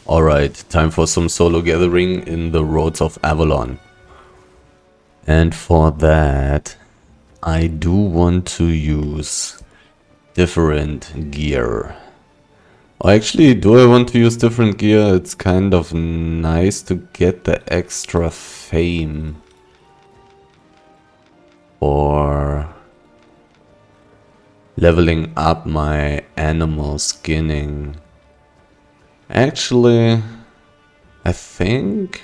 Alright, time for some solo gathering in the roads of Avalon. And for that, I do want to use different gear. Or actually, do I want to use different gear? It's kind of nice to get the extra fame for leveling up my animal skinning. Actually, I think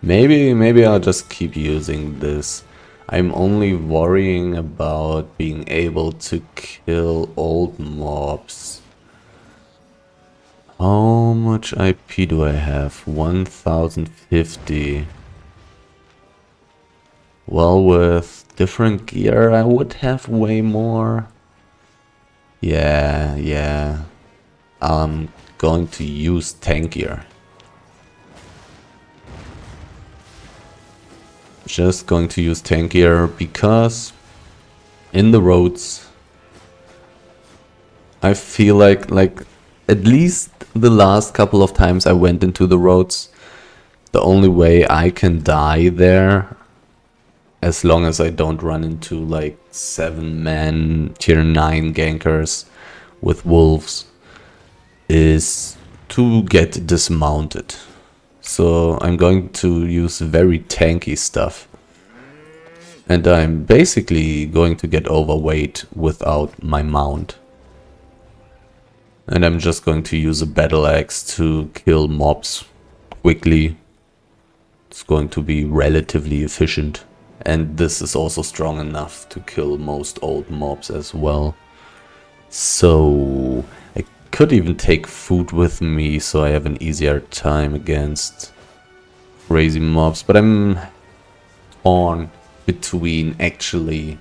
maybe I'll just keep using this. I'm only worrying about being able to kill old mobs. How much IP do I have? 1050. Well, with different gear I would have way more. Yeah. I'm going to use tank gear. Just going to use tank gear because in the roads I feel like at least the last couple of times I went into the roads, the only way I can die there, as long as I don't run into like 7-man tier 9 gankers with wolves, is to get dismounted. So I'm going to use very tanky stuff. And I'm basically going to get overweight without my mount. And I'm just going to use a battle axe to kill mobs quickly. It's going to be relatively efficient. And this is also strong enough to kill most old mobs as well. So I could even take food with me so I have an easier time against crazy mobs. But I'm torn between actually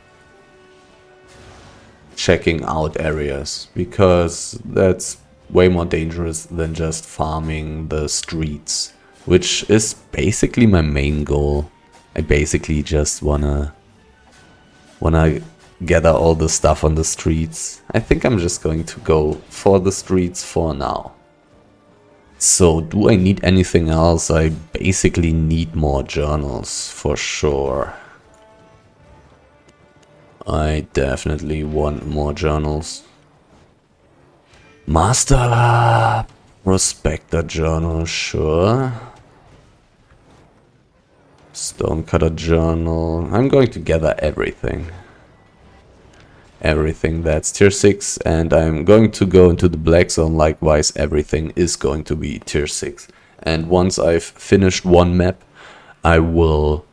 checking out areas, because that's way more dangerous than just farming the streets, which is basically my main goal. I basically just wanna gather all the stuff on the streets. I think I'm just going to go for the streets for now. So do I need anything else? I basically need more journals for sure. I definitely want more journals. Master Prospector journal, sure. Stonecutter journal. I'm going to gather everything. Everything that's tier 6, and I'm going to go into the black zone. Likewise, everything is going to be tier 6. And once I've finished one map, I will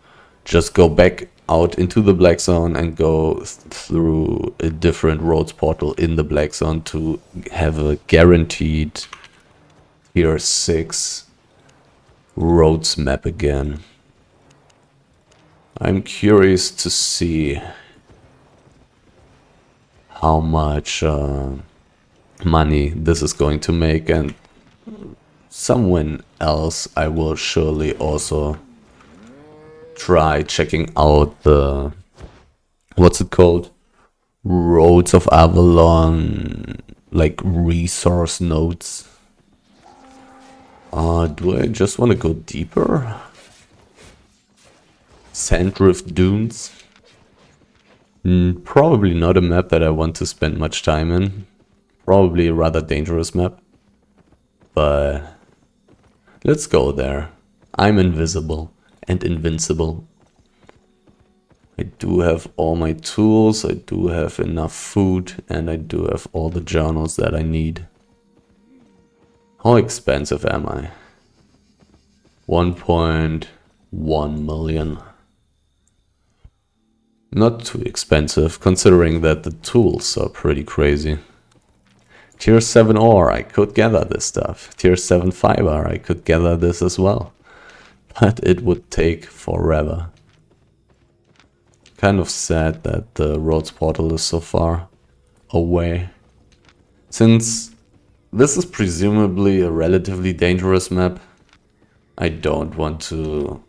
just go back out into the black zone and go through a different roads portal in the black zone to have a guaranteed tier 6 roads map again. I'm curious to see how much money this is going to make, and someone else I will surely also try checking out the, what's it called, Roads of Avalon, like resource nodes. Do I just want to go deeper? Sandrift Dunes. Probably not a map that I want to spend much time in. Probably a rather dangerous map. But let's go there. I'm invisible and invincible. I do have all my tools, I do have enough food, and I do have all the journals that I need. How expensive am I? 1.1 million. Not too expensive, considering that the tools are pretty crazy. Tier 7 ore, I could gather this stuff. Tier 7 fiber, I could gather this as well. But it would take forever. Kind of sad that the roads portal is so far away. Since this is presumably a relatively dangerous map, I don't want to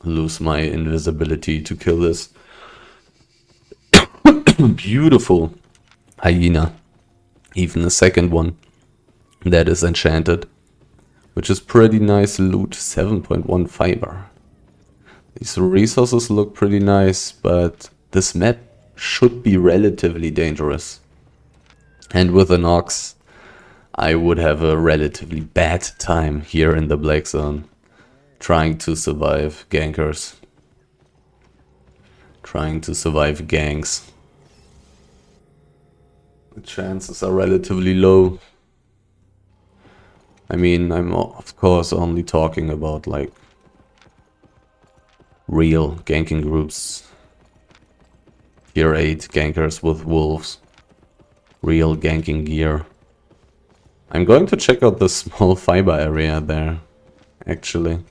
lose my invisibility to kill this. Beautiful hyena. Even a second one that is enchanted. which is pretty nice loot. 7.1 fiber. These resources look pretty nice, but this map should be relatively dangerous. And with an Ox, I would have a relatively bad time here in the Black Zone, trying to survive gankers. Trying to survive ganks. The chances are relatively low. I mean, I'm of course only talking about like real ganking groups. Tier 8 gankers with wolves. Real ganking gear. I'm going to check out the small fiber area there, actually.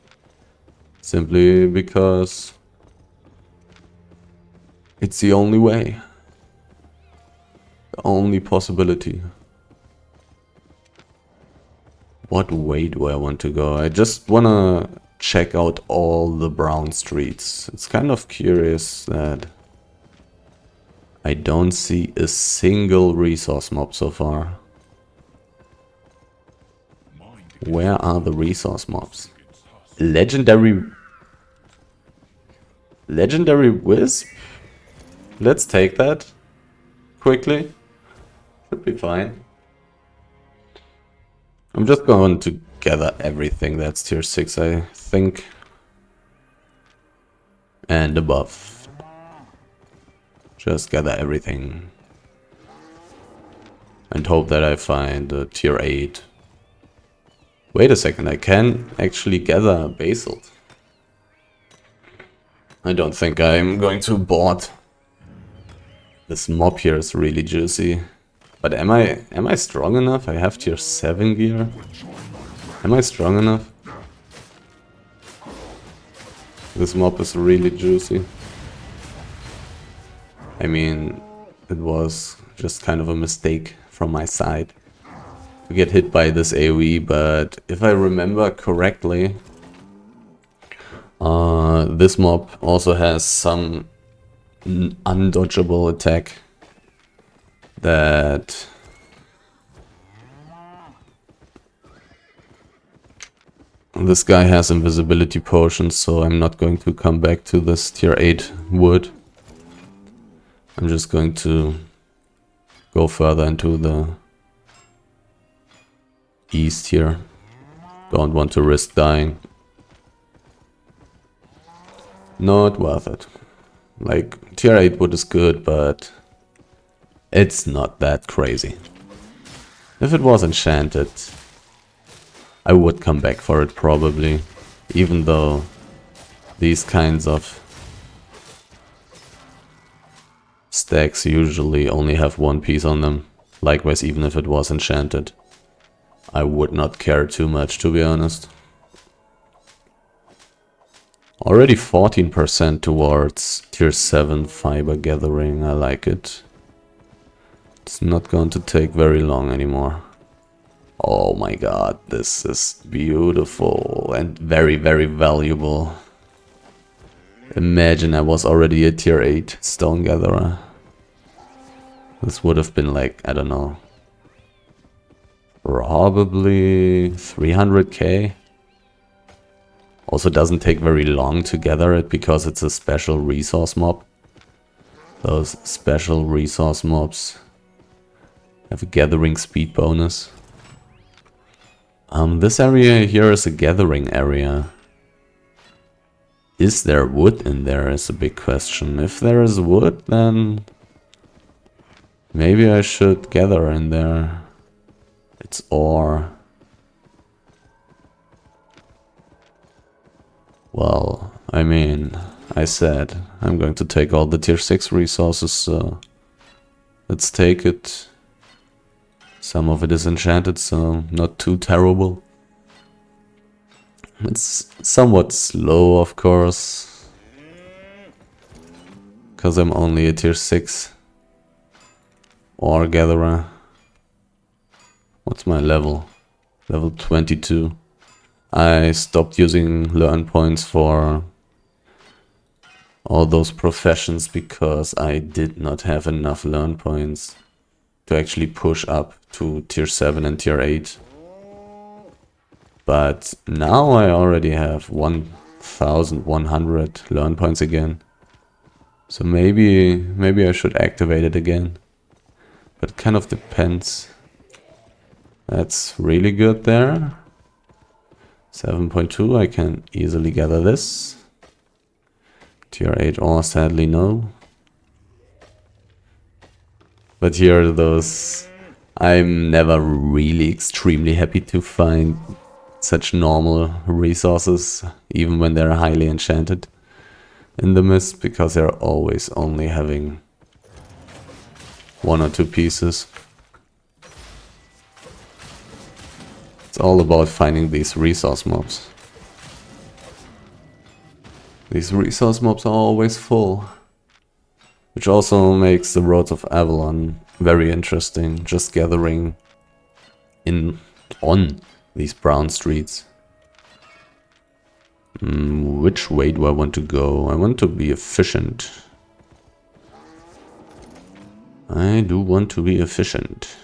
Simply because it's the only way. The only possibility. What way do I want to go? I just wanna check out all the brown streets. It's kind of curious that I don't see a single resource mob so far. Where are the resource mobs? Legendary Wisp? Let's take that quickly. Should be fine. I'm just going to gather everything that's tier 6, I think. And above. Just gather everything. And hope that I find a tier 8. Wait a second, I can actually gather basalt. I don't think I'm going to board. This mob here is really juicy. But am I strong enough? I have tier 7 gear. Am I strong enough? This mob is really juicy. I mean, it was just kind of a mistake from my side to get hit by this AoE, but if I remember correctly, this mob also has some undodgeable attack that this guy has invisibility potions, so I'm not going to come back to this tier 8 wood. I'm just going to go further into the east here. Don't want to risk dying. Not worth it. Like, tier 8 wood is good, but it's not that crazy. If it was enchanted, I would come back for it probably, even though these kinds of stacks usually only have one piece on them. Likewise, even if it was enchanted, I would not care too much, to be honest. Already 14% towards tier 7 fiber gathering, I like it. It's not going to take very long anymore. Oh my god, this is beautiful and very, very valuable. Imagine I was already a tier 8 stone gatherer. This would have been like, I don't know, probably 300k. Also doesn't take very long to gather it because it's a special resource mob. Those special resource mobs have a gathering speed bonus. This area here is a gathering area. Is there wood in there is a big question. If there is wood, then maybe I should gather in there. It's ore. Well, I mean, I said I'm going to take all the tier 6 resources, so let's take it. Some of it is enchanted, so not too terrible. It's somewhat slow, of course, because I'm only a tier 6 ore gatherer. What's my level? Level 22. I stopped using learn points for all those professions because I did not have enough learn points to actually push up to tier 7 and tier 8. But now I already have 1100 learn points again. So maybe I should activate it again. But it kind of depends. That's really good there. 7.2, I can easily gather this. Tier 8 ore, sadly no. But here are those... I'm never really extremely happy to find such normal resources, even when they're highly enchanted in the mist, because they're always only having 1 or 2 pieces. It's all about finding these resource mobs. These resource mobs are always full. Which also makes the roads of Avalon very interesting, just gathering on these brown streets. Which way do I want to go? I want to be efficient. I do want to be efficient.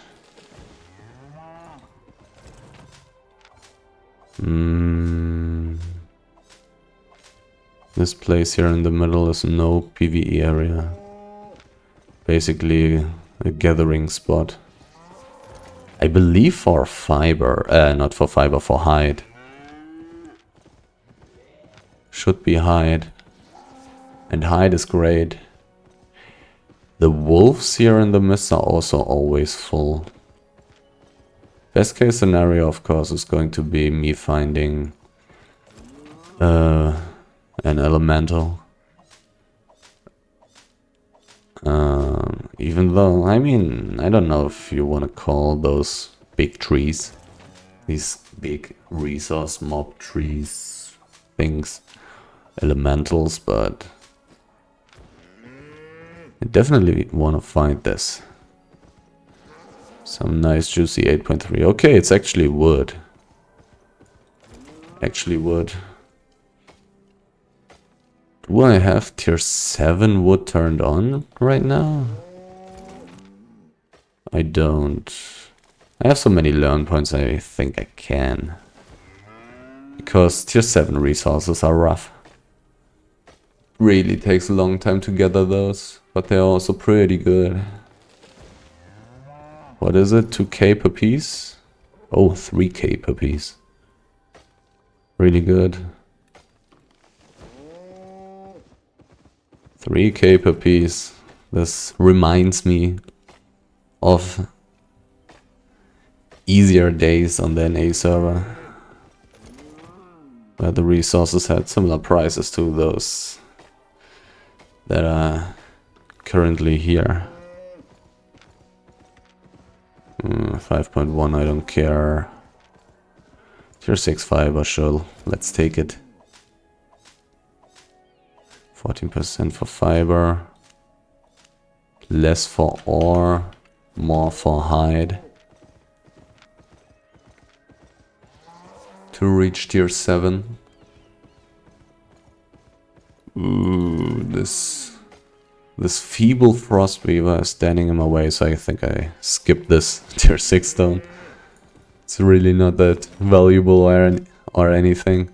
This place here in the middle is no PvE area. Basically a gathering spot. I believe for fiber, not for fiber, for hide. Should be hide. And hide is great. The wolves here in the mist are also always full. Best case scenario, of course, is going to be me finding an elemental. Even though, I mean, I don't know if you want to call those big trees, these big resource mob trees things, elementals, but I definitely want to find this. Some nice juicy 8.3. Okay, it's actually wood. Actually wood. Do I have tier 7 wood turned on right now? I don't. I have so many learn points, I think I can. Because tier 7 resources are rough. Really takes a long time to gather those, but they're also pretty good. What is it? 2k per piece? Oh, 3k per piece. Really good. 3k per piece. This reminds me of easier days on the NA server, where the resources had similar prices to those that are currently here. 5.1, I don't care. Tier 6 fiber, sure, let's take it. 14% for fiber. Less for ore, more for hide. To reach tier 7. Ooh, this feeble frost weaver is standing in my way, so I think I skip this tier 6 stone. It's really not that valuable or anything.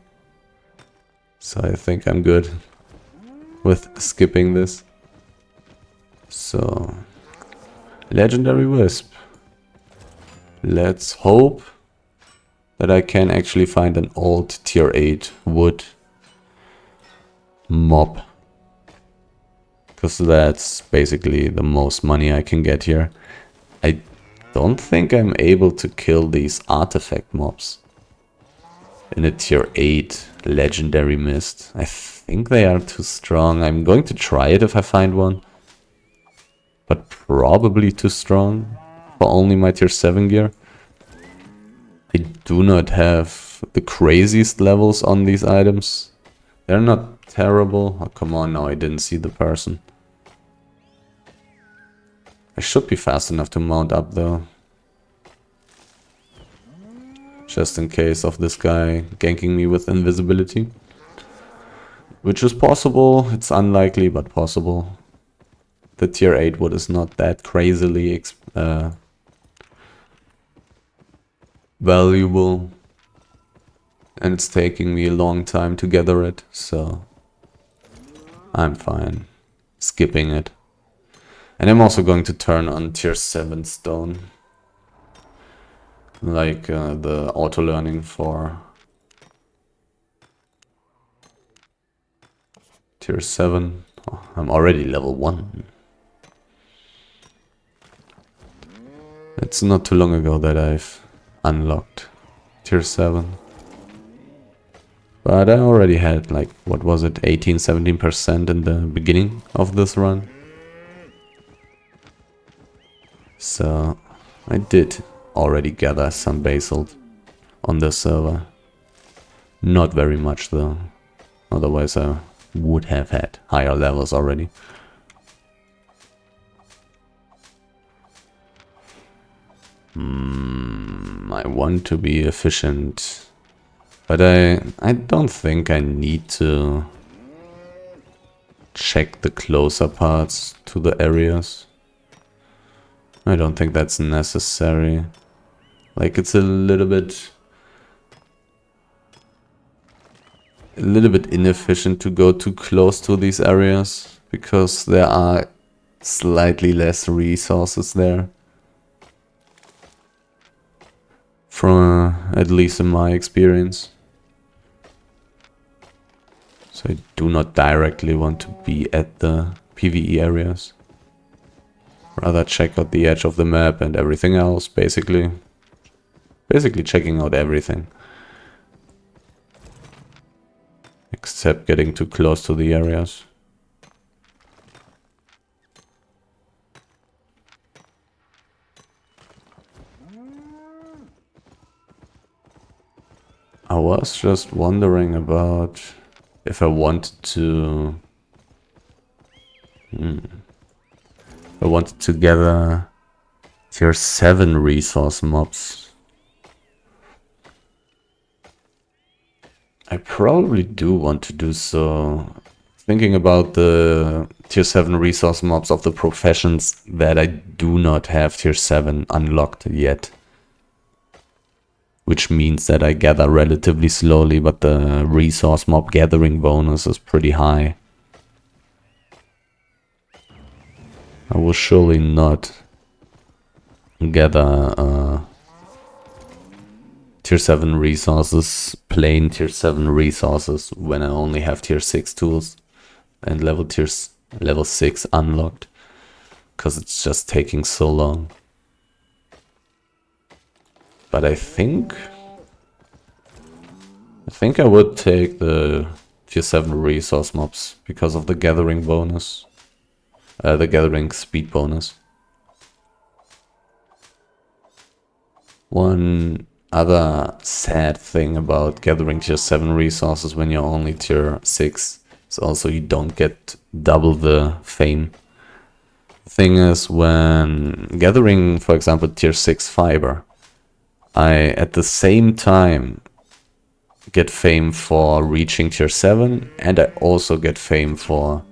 So I think I'm good with skipping this. So, legendary wisp. Let's hope that I can actually find an old tier 8 wood mob. Because that's basically the most money I can get here. I don't think I'm able to kill these artifact mobs in a tier 8 legendary mist. I think they are too strong. I'm going to try it if I find one. But probably too strong for only my tier 7 gear. I do not have the craziest levels on these items. They're not terrible. Oh, come on, now I didn't see the person. I should be fast enough to mount up though. Just in case of this guy ganking me with invisibility. Which is possible. It's unlikely, but possible. The tier 8 wood is not that crazily valuable. And it's taking me a long time to gather it, so I'm fine skipping it. And I'm also going to turn on tier 7 stone. Like the auto learning for tier 7. Oh, I'm already level 1. It's not too long ago that I've unlocked tier 7. But I already had like, what was it, 18-17% in the beginning of this run. So I did already gather some basalt on the server. Not very much though, otherwise I would have had higher levels already. I want to be efficient, but I don't think I need to check the closer parts to the areas. I don't think that's necessary. Like, it's a little bit inefficient to go too close to these areas because there are slightly less resources there. From at least in my experience. So I do not directly want to be at the PvE areas. Rather check out the edge of the map and everything else, basically. Basically checking out everything. Except getting too close to the areas. I was just wondering about if I wanted to... I wanted to gather tier 7 resource mobs. I probably do want to do so. Thinking about the tier 7 resource mobs of the professions that I do not have tier 7 unlocked yet. Which means that I gather relatively slowly, but the resource mob gathering bonus is pretty high. I will surely not gather tier 7 resources, plain tier 7 resources, when I only have tier 6 tools and level 6 unlocked. Because it's just taking so long. But I think I would take the tier 7 resource mobs because of the gathering bonus. The gathering speed bonus. One other sad thing about gathering tier 7 resources when you're only tier 6 is also you don't get double the fame. The thing is, when gathering, for example, tier 6 fiber, I, at the same time, get fame for reaching tier 7, and I also get fame for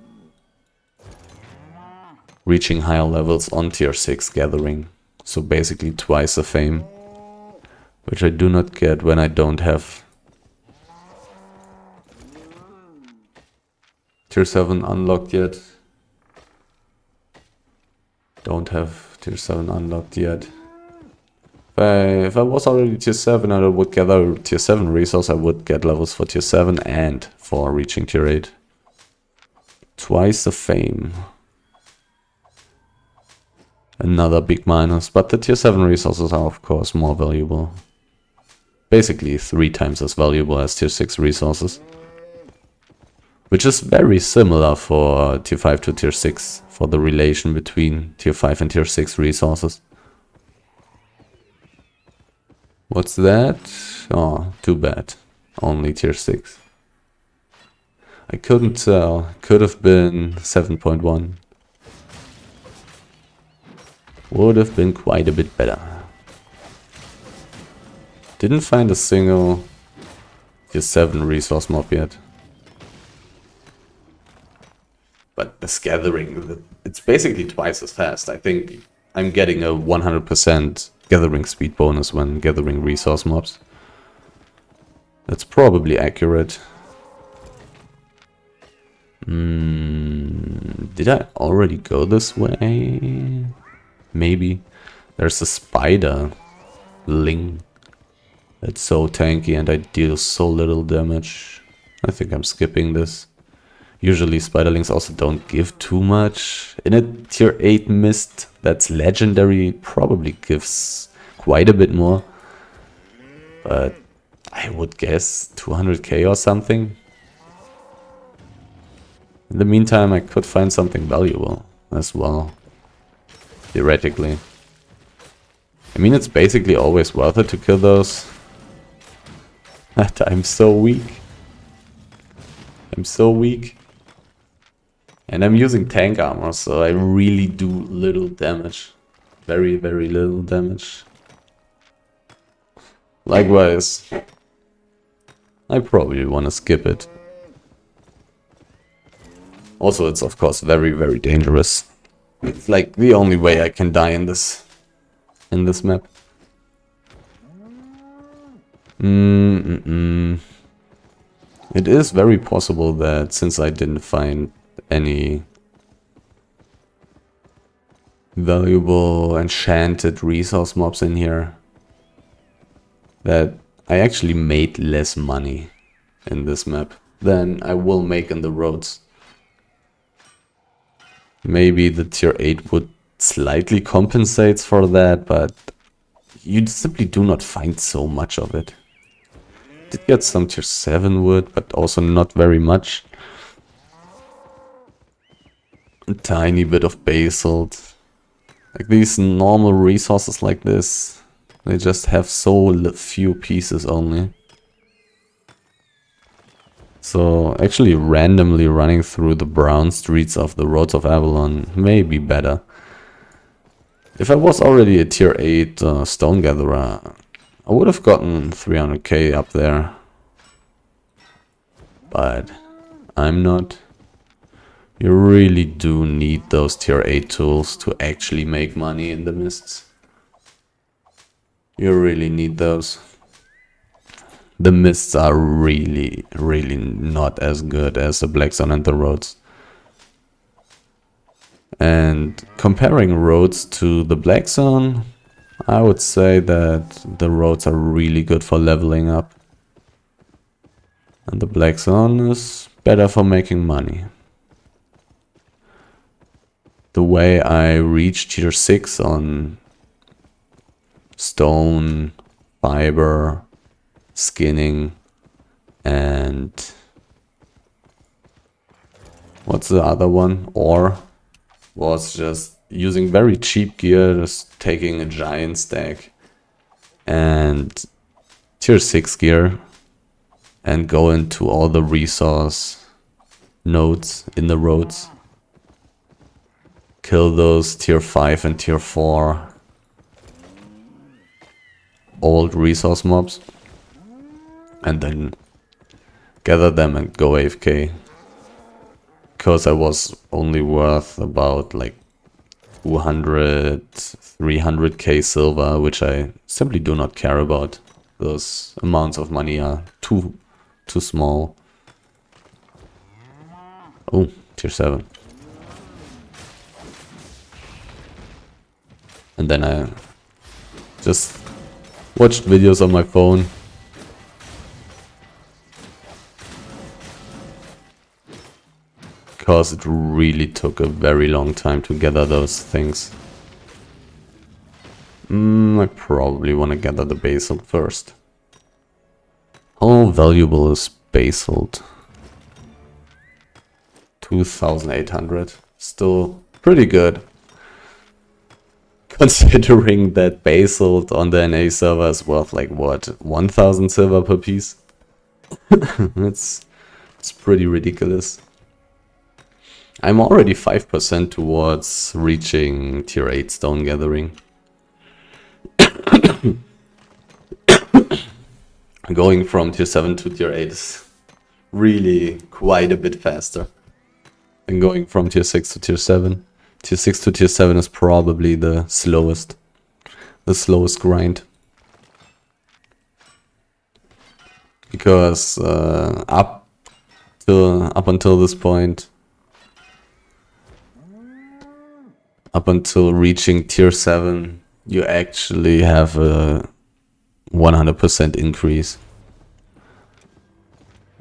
reaching higher levels on tier 6 gathering. So basically twice the fame, which I do not get when I don't have tier 7 unlocked yet. Don't have tier 7 unlocked yet. If I was already tier 7 and I would gather tier 7 resource, I would get levels for tier 7 and for reaching tier 8. Twice the fame. Another big minus, but the tier 7 resources are of course more valuable. Basically 3 times as valuable as tier 6 resources. Which is very similar for tier 5 to tier 6, for the relation between tier 5 and tier 6 resources. What's that? Oh, too bad. Only tier 6. I couldn't tell. Could have been 7.1. Would have been quite a bit better. Didn't find a single tier 7 resource mob yet. But this gathering, it's basically twice as fast. I think I'm getting a 100% gathering speed bonus when gathering resource mobs. That's probably accurate. Did I already go this way? Maybe. There's a spider ling. That's so tanky and I deal so little damage. I think I'm skipping this. Usually spiderlings also don't give too much. In a tier 8 mist that's legendary probably gives quite a bit more. But I would guess 200k or something. In the meantime I could find something valuable as well. Theoretically. I mean it's basically always worth it to kill those. But I'm so weak. I'm so weak. And I'm using tank armor, so I really do little damage. Very, very little damage. Likewise, I probably want to skip it. Also, it's of course very, very dangerous. It's like the only way I can die in this map. It is very possible that since I didn't find any valuable enchanted resource mobs in here, that I actually made less money in this map than I will make in the roads. Maybe the tier 8 would slightly compensate for that, but you simply do not find so much of it. Did get some tier 7 wood, but also not very much. A tiny bit of basalt. Like these normal resources like this, they just have so few pieces only. So actually randomly running through the brown streets of the roads of Avalon may be better. If I was already a tier 8 stone gatherer, I would have gotten 300k up there. But I'm not. You really do need those tier 8 tools to actually make money in the mists. You really need those. The mists are really, really not as good as the Black Zone and the roads. And comparing roads to the Black Zone, I would say that the roads are really good for leveling up. And the Black Zone is better for making money. The way I reach tier 6 on stone, fiber, skinning, and what's the other one? Ore, was just using very cheap gear, just taking a giant stack and tier 6 gear and go into all the resource nodes in the roads. Kill those tier 5 and tier 4 old resource mobs. And then gather them and go AFK. Because I was only worth about like 200, 300k silver, which I simply do not care about. Those amounts of money are too small. Oh, tier 7. And then I just watched videos on my phone. Because it really took a very long time to gather those things. I probably want to gather the basalt first. How valuable is basalt? 2,800. Still pretty good. Considering that basalt on the NA server is worth like what, 1,000 silver per piece? it's pretty ridiculous. I'm already 5% towards reaching tier 8 stone gathering. Going from tier 7 to tier 8 is really quite a bit faster than going from tier 6 to tier 7. Tier 6 to tier 7 is probably the slowest grind. Because up until this point, up until reaching tier 7, you actually have a 100% increase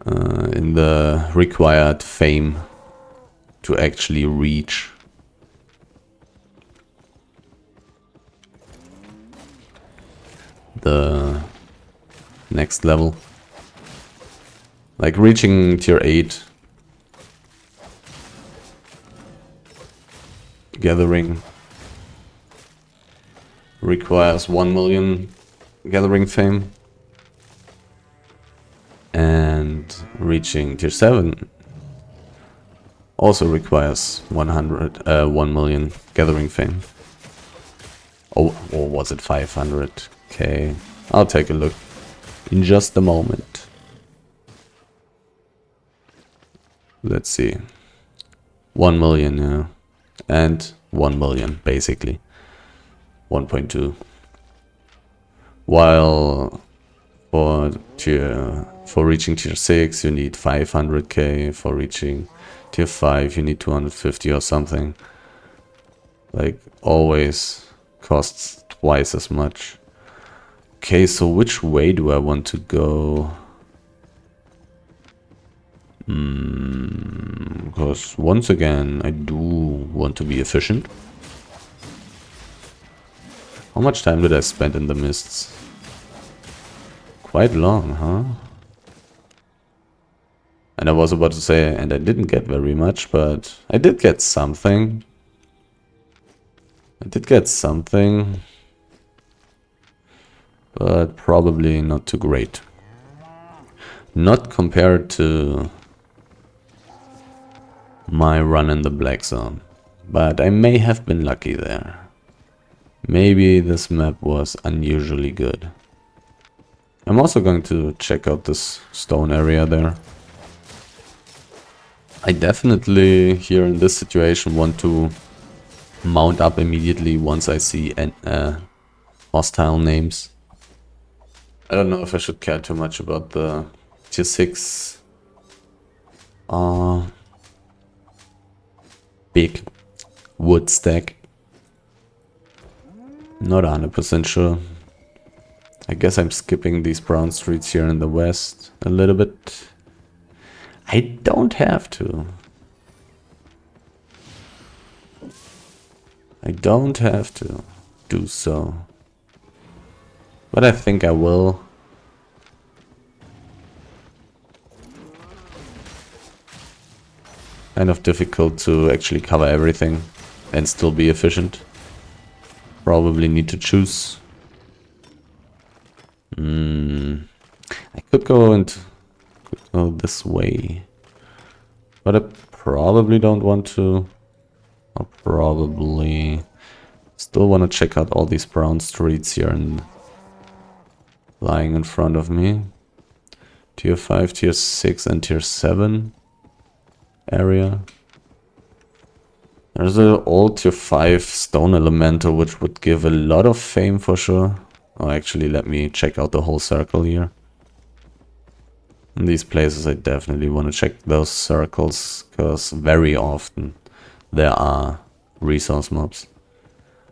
in the required fame to actually reach the next level. Like reaching tier 8 gathering requires 1 million gathering fame, and reaching tier 7 also requires 1 million gathering fame. Oh, or was it 500k? I'll take a look in just a moment. Let's see. 1 million, yeah. And 1 million, basically. 1.2. While for reaching tier 6 you need 500k, for reaching tier 5 you need 250 or something. Like, always costs twice as much. Okay, so which way do I want to go? Because once again, I do want to be efficient. How much time did I spend in the mists? Quite long, huh? And I was about to say, and I didn't get very much, but I did get something. But probably not too great. Not compared to my run in the black zone. But I may have been lucky there. Maybe this map was unusually good. I'm also going to check out this stone area there. I definitely, here in this situation, want to mount up immediately once I see hostile names. I don't know if I should care too much about the tier 6 big wood stack. Not 100% sure. I guess I'm skipping these brown streets here in the west a little bit. I don't have to. I don't have to do so. But I think I will. Kind of difficult to actually cover everything and still be efficient. Probably need to choose. I could go this way, but I probably don't want to. I'll probably still want to check out all these brown streets here and lying in front of me. Tier 5, tier 6 and tier 7 area. There's an old tier 5 stone elemental which would give a lot of fame for sure. Oh, actually, let me check out the whole circle here. In these places I definitely want to check those circles, because very often there are resource mobs.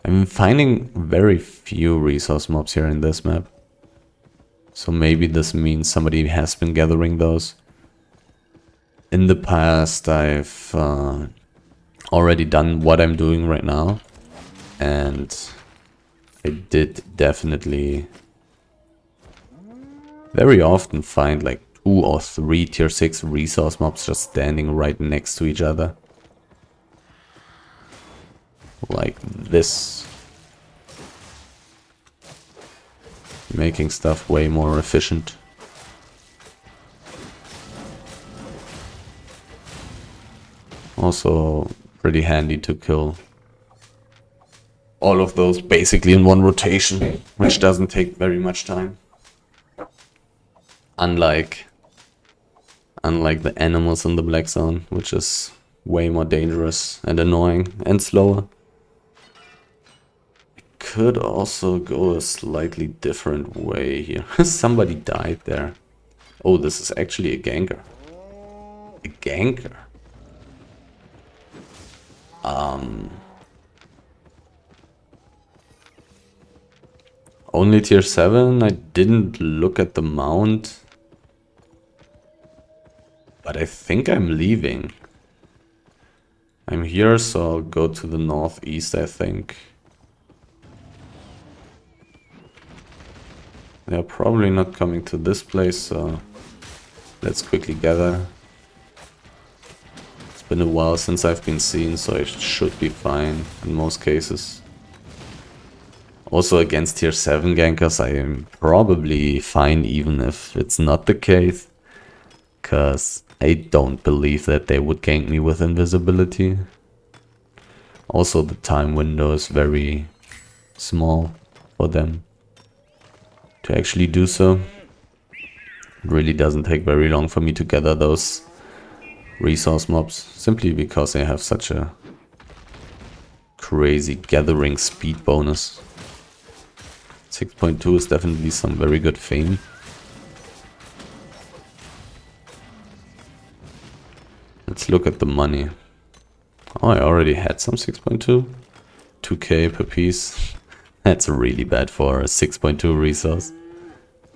I'm finding very few resource mobs here in this map. So maybe this means somebody has been gathering those. In the past I've already done what I'm doing right now. And I did definitely very often find like 2 or 3 tier 6 resource mobs just standing right next to each other. Like this. Making stuff way more efficient. Also pretty handy to kill all of those basically in one rotation, which doesn't take very much time. Unlike the animals in the black zone, which is way more dangerous and annoying and slower. I could also go a slightly different way here. Somebody died there. Oh, this is actually a ganker. A ganker? Only tier 7? I didn't look at the mount. But I think I'm leaving. I'm here, so I'll go to the northeast, I think. They're probably not coming to this place, so let's quickly gather. It's been a while since I've been seen, so I should be fine in most cases. Also against tier 7 gankers, I am probably fine even if it's not the case. Because I don't believe that they would gank me with invisibility. Also the time window is very small for them to actually do so. It really doesn't take very long for me to gather those resource mobs, simply because they have such a crazy gathering speed bonus. 6.2 is definitely some very good fame. Let's look at the money. Oh, I already had some 6.2. 2k per piece. That's really bad for a 6.2 resource.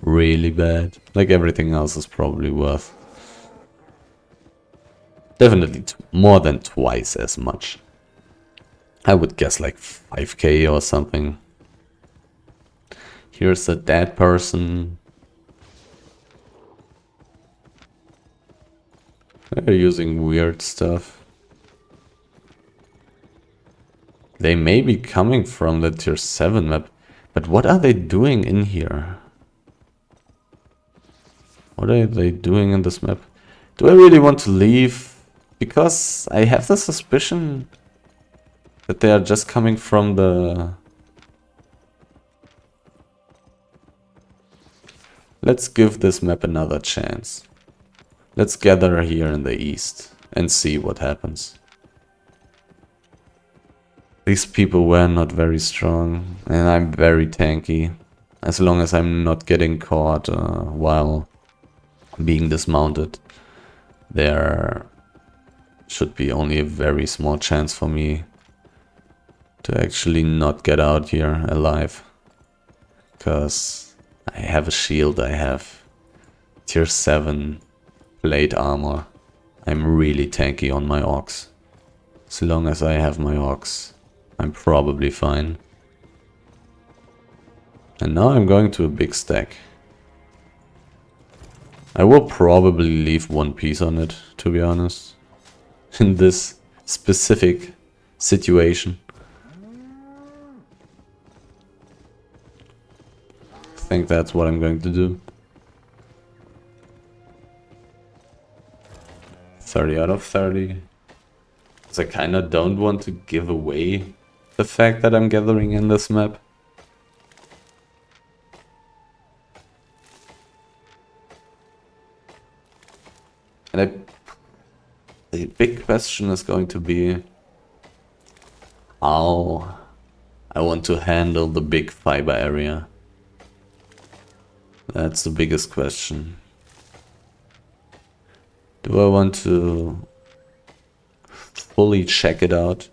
Really bad. Like everything else is probably worth definitely more than twice as much. I would guess like 5k or something. Here's a dead person. They're using weird stuff. They may be coming from the tier 7 map. But what are they doing in here? What are they doing in this map? Do I really want to leave? Because I have the suspicion that they are just coming from the... Let's give this map another chance. Let's gather here in the east and see what happens. These people were not very strong and I'm very tanky. As long as I'm not getting caught while being dismounted, there should be only a very small chance for me to actually not get out here alive. Because I have a shield, I have tier 7 plate armor. I'm really tanky on my orcs. As long as I have my orcs, I'm probably fine. And now I'm going to a big stack. I will probably leave one piece on it, to be honest. In this specific situation. I think that's what I'm going to do. 30 out of 30. Because I kinda don't want to give away the fact that I'm gathering in this map. And the big question is going to be how I want to handle the big fiber area. That's the biggest question. Do I want to fully check it out?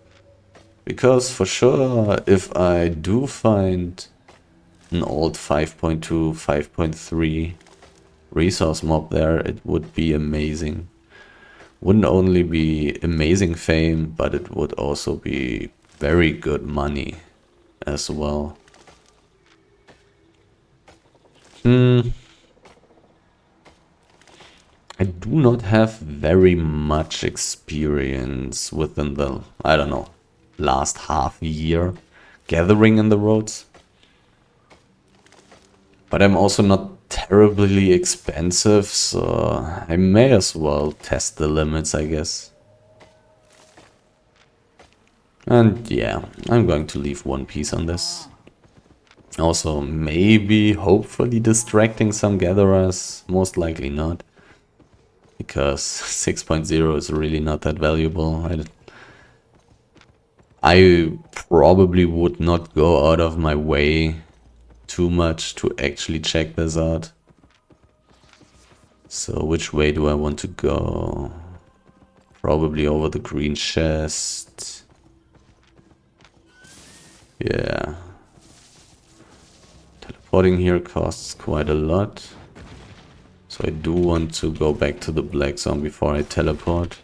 Because for sure, if I do find an old 5.2, 5.3 resource mob there, it would be amazing. Wouldn't only be amazing fame, but it would also be very good money as well. I do not have very much experience within the, I don't know, last half year gathering in the roads. But I'm also not terribly expensive, so I may as well test the limits, I guess. And yeah, I'm going to leave one piece on this. Also, maybe, hopefully distracting some gatherers, most likely not. Because 6.0 is really not that valuable. I probably would not go out of my way too much to actually check this out. So which way do I want to go? Probably over the green chest. Yeah. Teleporting here costs quite a lot. So I do want to go back to the black zone before I teleport.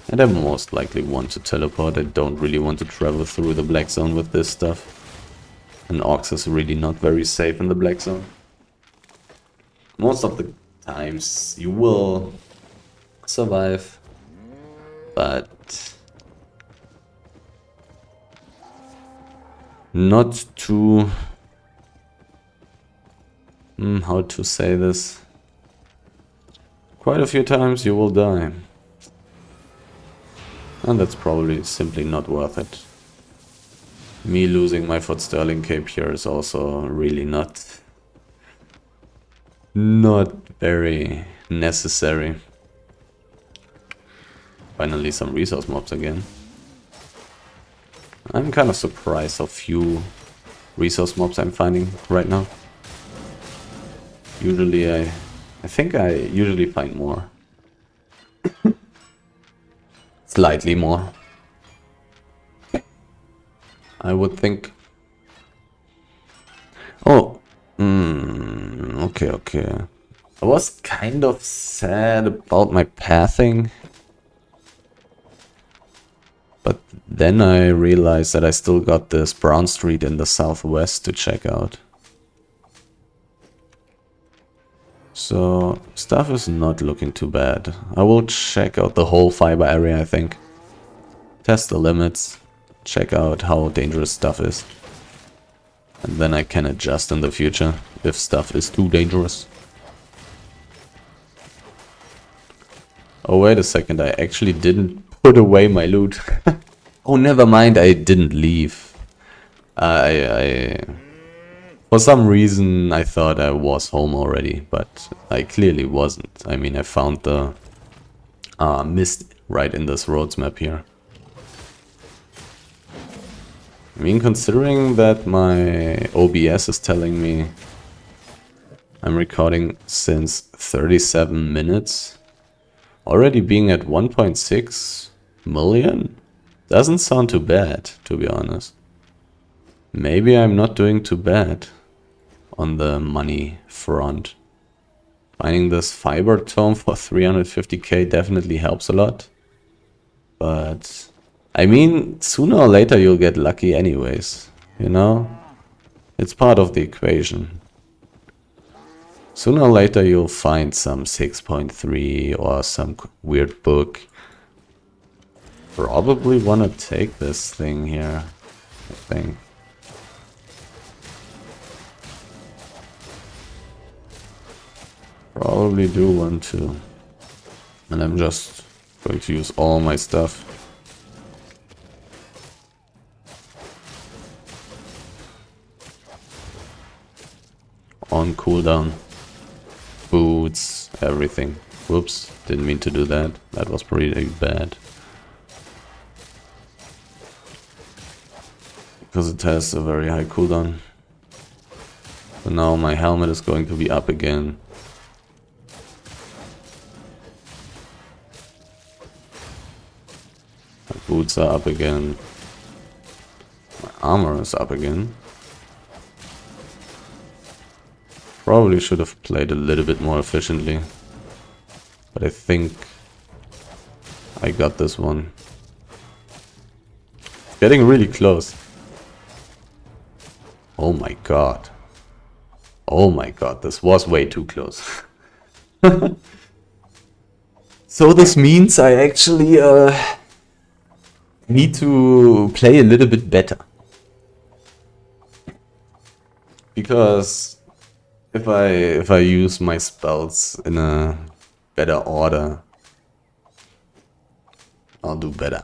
And I most likely want to teleport. I don't really want to travel through the black zone with this stuff. And Ox is really not very safe in the black zone. Most of the times you will survive, but not too... how to say this? Quite a few times you will die. And that's probably simply not worth it. Me losing my foot Sterling cape here is also really not very necessary. Finally some resource mobs again. I'm kind of surprised how few resource mobs I'm finding right now. Usually I think I usually find more. Slightly more. I would think. Oh, okay. I was kind of sad about my pathing. But then I realized that I still got this Brown Street in the southwest to check out. So, stuff is not looking too bad. I will check out the whole fiber area, I think. Test the limits. Check out how dangerous stuff is. And then I can adjust in the future if stuff is too dangerous. Oh, wait a second. I actually didn't put away my loot. Oh, never mind. I didn't leave. For some reason, I thought I was home already, but I clearly wasn't. I mean, I found the mist right in this roads map here. I mean, considering that my OBS is telling me I'm recording since 37 minutes, already being at 1.6 million doesn't sound too bad, to be honest. Maybe I'm not doing too bad on the money front. Finding this fiber tome for 350k definitely helps a lot. But I mean, sooner or later you'll get lucky anyways, you know? It's part of the equation. Sooner or later you'll find some 6.3 or some weird book. Probably wanna take this thing here, I think. Probably do want to. And I'm just going to use all my stuff. On cooldown. Boots, everything. Whoops, didn't mean to do that. That was pretty bad. Because it has a very high cooldown. So now my helmet is going to be up again. My boots are up again. My armor is up again. Probably should have played a little bit more efficiently. But I think I got this one. Getting really close. Oh my god. Oh my god, this was way too close. So this means I actually need to play a little bit better. Because if I use my spells in a better order, I'll do better.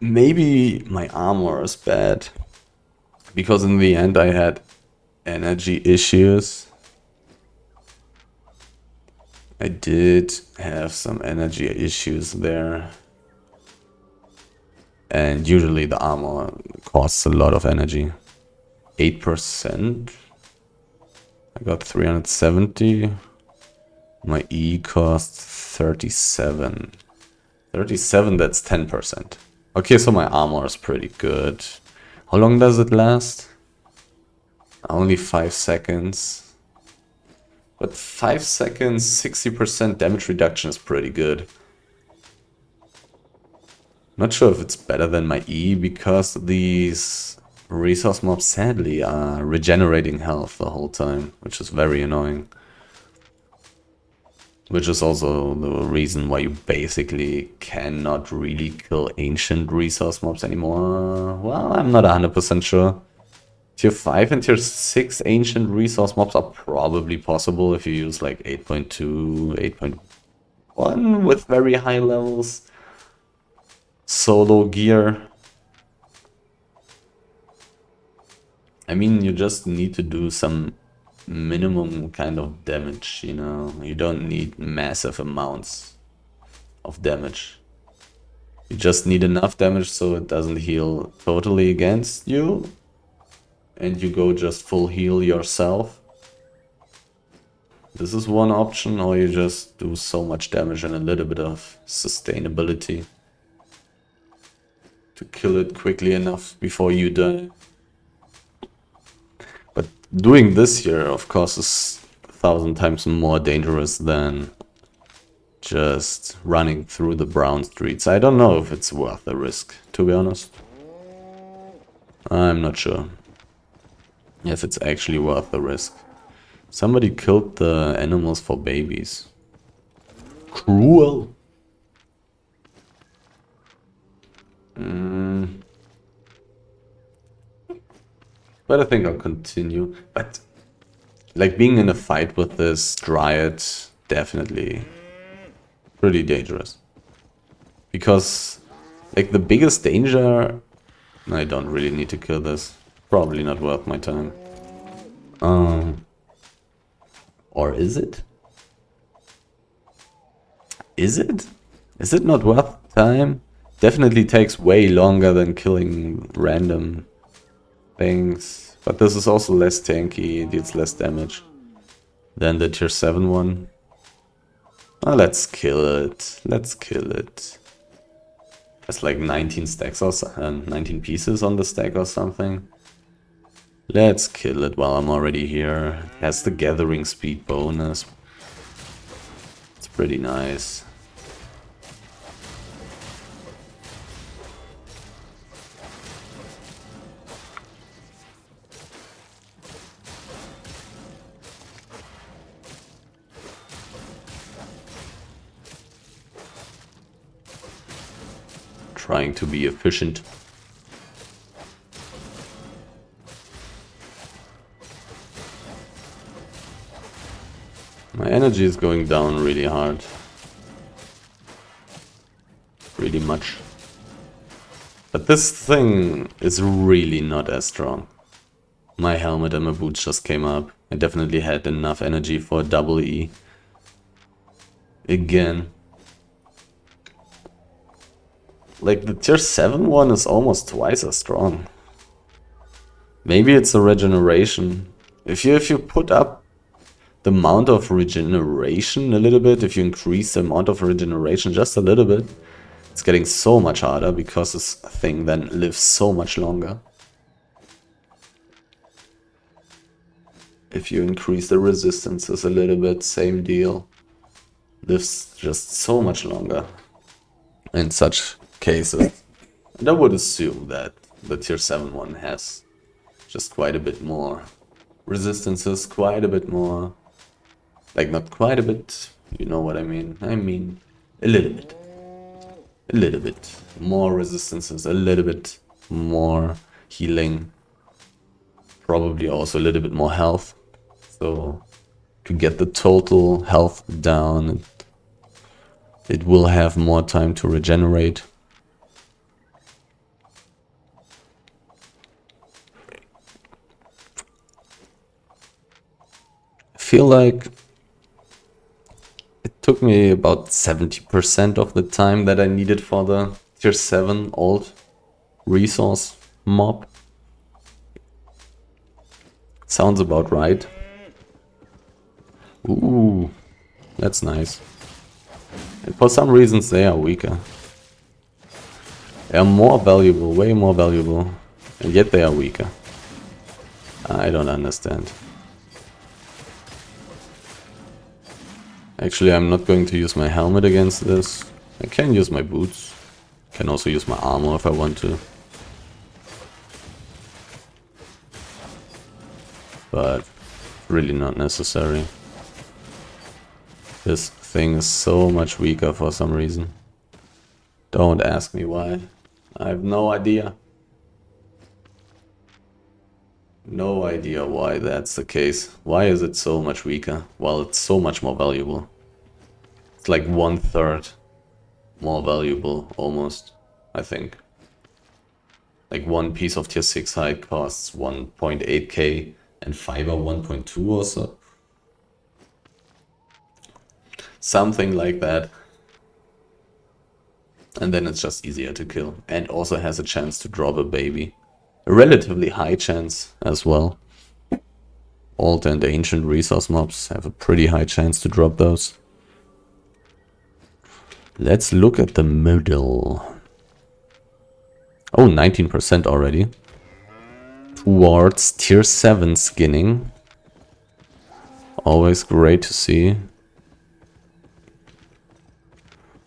Maybe my armor is bad, because in the end I had energy issues. I did have some energy issues there. And usually the armor costs a lot of energy. 8%. I got 370. My E costs 37. 37, that's 10%. Okay, so my armor is pretty good. How long does it last? Only 5 seconds. But 5 seconds, 60% damage reduction is pretty good. Not sure if it's better than my E, because these resource mobs sadly are regenerating health the whole time, which is very annoying. Which is also the reason why you basically cannot really kill ancient resource mobs anymore. Well, I'm not 100% sure. Tier 5 and Tier 6 ancient resource mobs are probably possible if you use like 8.2, 8.1 with very high levels. Solo gear. I mean, you just need to do some minimum kind of damage, you know? You don't need massive amounts of damage. You just need enough damage so it doesn't heal totally against you. And you go just full heal yourself. This is one option, or you just do so much damage and a little bit of sustainability to kill it quickly enough before you die. But doing this here, of course, is 1,000 times more dangerous than just running through the brown streets. I don't know if it's worth the risk, to be honest. I'm not sure if it's actually worth the risk. Somebody killed the animals for babies. Cruel. But I think I'll continue. But like being in a fight with this Dryad, definitely pretty dangerous. Because like the biggest danger... I don't really need to kill this. Probably not worth my time. Or is it? Is it? Is it not worth time? Definitely takes way longer than killing random things. But this is also less tanky, deals less damage than the tier 7 one. Oh, let's kill it. Let's kill it. There's like 19 stacks or 19 pieces on the stack or something. Let's kill it while I'm already here. It has the gathering speed bonus. It's pretty nice. Trying to be efficient. My energy is going down really hard. Really much. But this thing is really not as strong. My helmet and my boots just came up. I definitely had enough energy for a double E. Again. Like the tier 7 one is almost twice as strong. Maybe it's a regeneration. If you put up the amount of regeneration a little bit, if you increase the amount of regeneration just a little bit, it's getting so much harder because this thing then lives so much longer. If you increase the resistances a little bit, same deal. Lives just so much longer in such cases. And I would assume that the tier 7 one has just quite a bit more resistances, quite a bit more. Like not quite a bit, you know what I mean? I mean a little bit. A little bit more resistances, a little bit more healing. Probably also a little bit more health. So to get the total health down, it will have more time to regenerate. I feel like it took me about 70% of the time that I needed for the tier 7 old resource mob. Sounds about right. Ooh, that's nice. And for some reasons they are weaker. They are more valuable, way more valuable, and yet they are weaker. I don't understand. Actually, I'm not going to use my helmet against this. I can use my boots. Can also use my armor if I want to. But really not necessary. This thing is so much weaker for some reason. Don't ask me why. I have no idea. No idea why that's the case. Why is it so much weaker? Well, it's so much more valuable. It's like 1/3 more valuable, almost, I think. Like one piece of tier 6 hide costs 1.8k and fiber 1.2 or so. Something like that. And then it's just easier to kill. And also has a chance to drop a baby. A relatively high chance as well. Old and ancient resource mobs have a pretty high chance to drop those. Let's look at the middle. Oh, 19% already. Towards tier 7 skinning. Always great to see.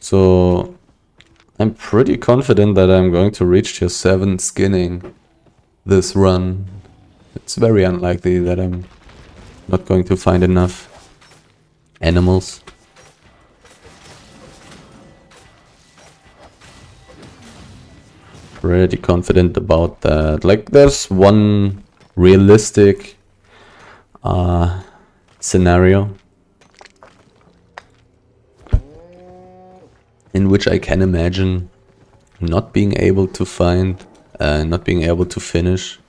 So I'm pretty confident that I'm going to reach tier 7 skinning this run. It's very unlikely that I'm not going to find enough animals. Pretty confident about that. Like, there's one realistic scenario in which I can imagine not being able to find, not being able to finish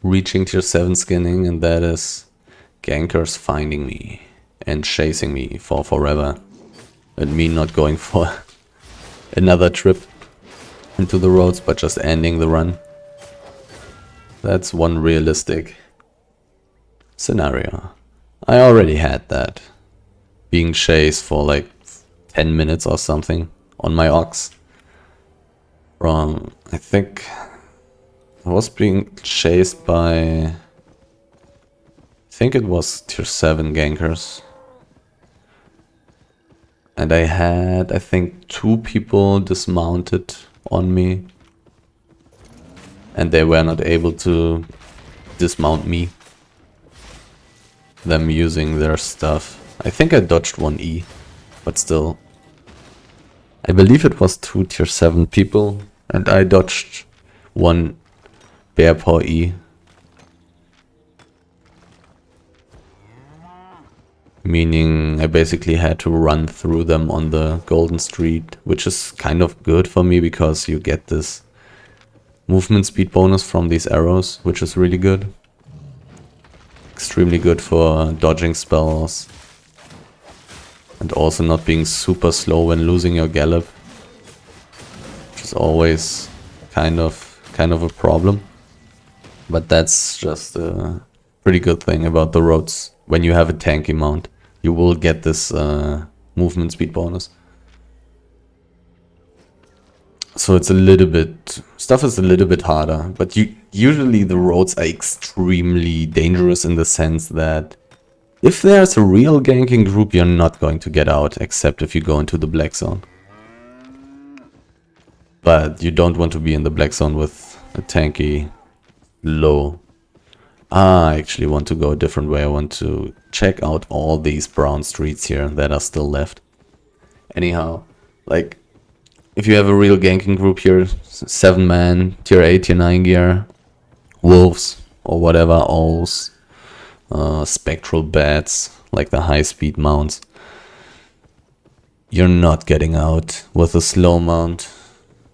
reaching tier 7 skinning, and that is gankers finding me and chasing me for forever and me not going for another trip into the roads but just ending the run. That's one realistic scenario. I already had that, being chased for like 10 minutes or something on my ox from, I think I was being chased by, I think it was tier 7 gankers, and I had, I think, 2 people dismounted on me and they were not able to dismount me, them using their stuff. I think I dodged one E, but still. I believe it was 2 tier 7 people and I dodged one bear paw E. Meaning I basically had to run through them on the golden street, which is kind of good for me because you get this movement speed bonus from these arrows, which is really good. Extremely good for dodging spells. And also not being super slow when losing your gallop, which is always kind of a problem. But that's just a pretty good thing about the roads. When you have a tanky mount, you will get this movement speed bonus. So it's a little bit, stuff is a little bit harder, but usually the roads are extremely dangerous in the sense that if there's a real ganking group, you're not going to get out, except if you go into the black zone. But you don't want to be in the black zone with a tanky low. I actually want to go a different way. I want to check out all these brown streets here that are still left. Anyhow, like, if you have a real ganking group here, 7-man, tier 8, tier 9 gear, wolves, or whatever, owls, spectral bats, like the high-speed mounts, you're not getting out with a slow mount,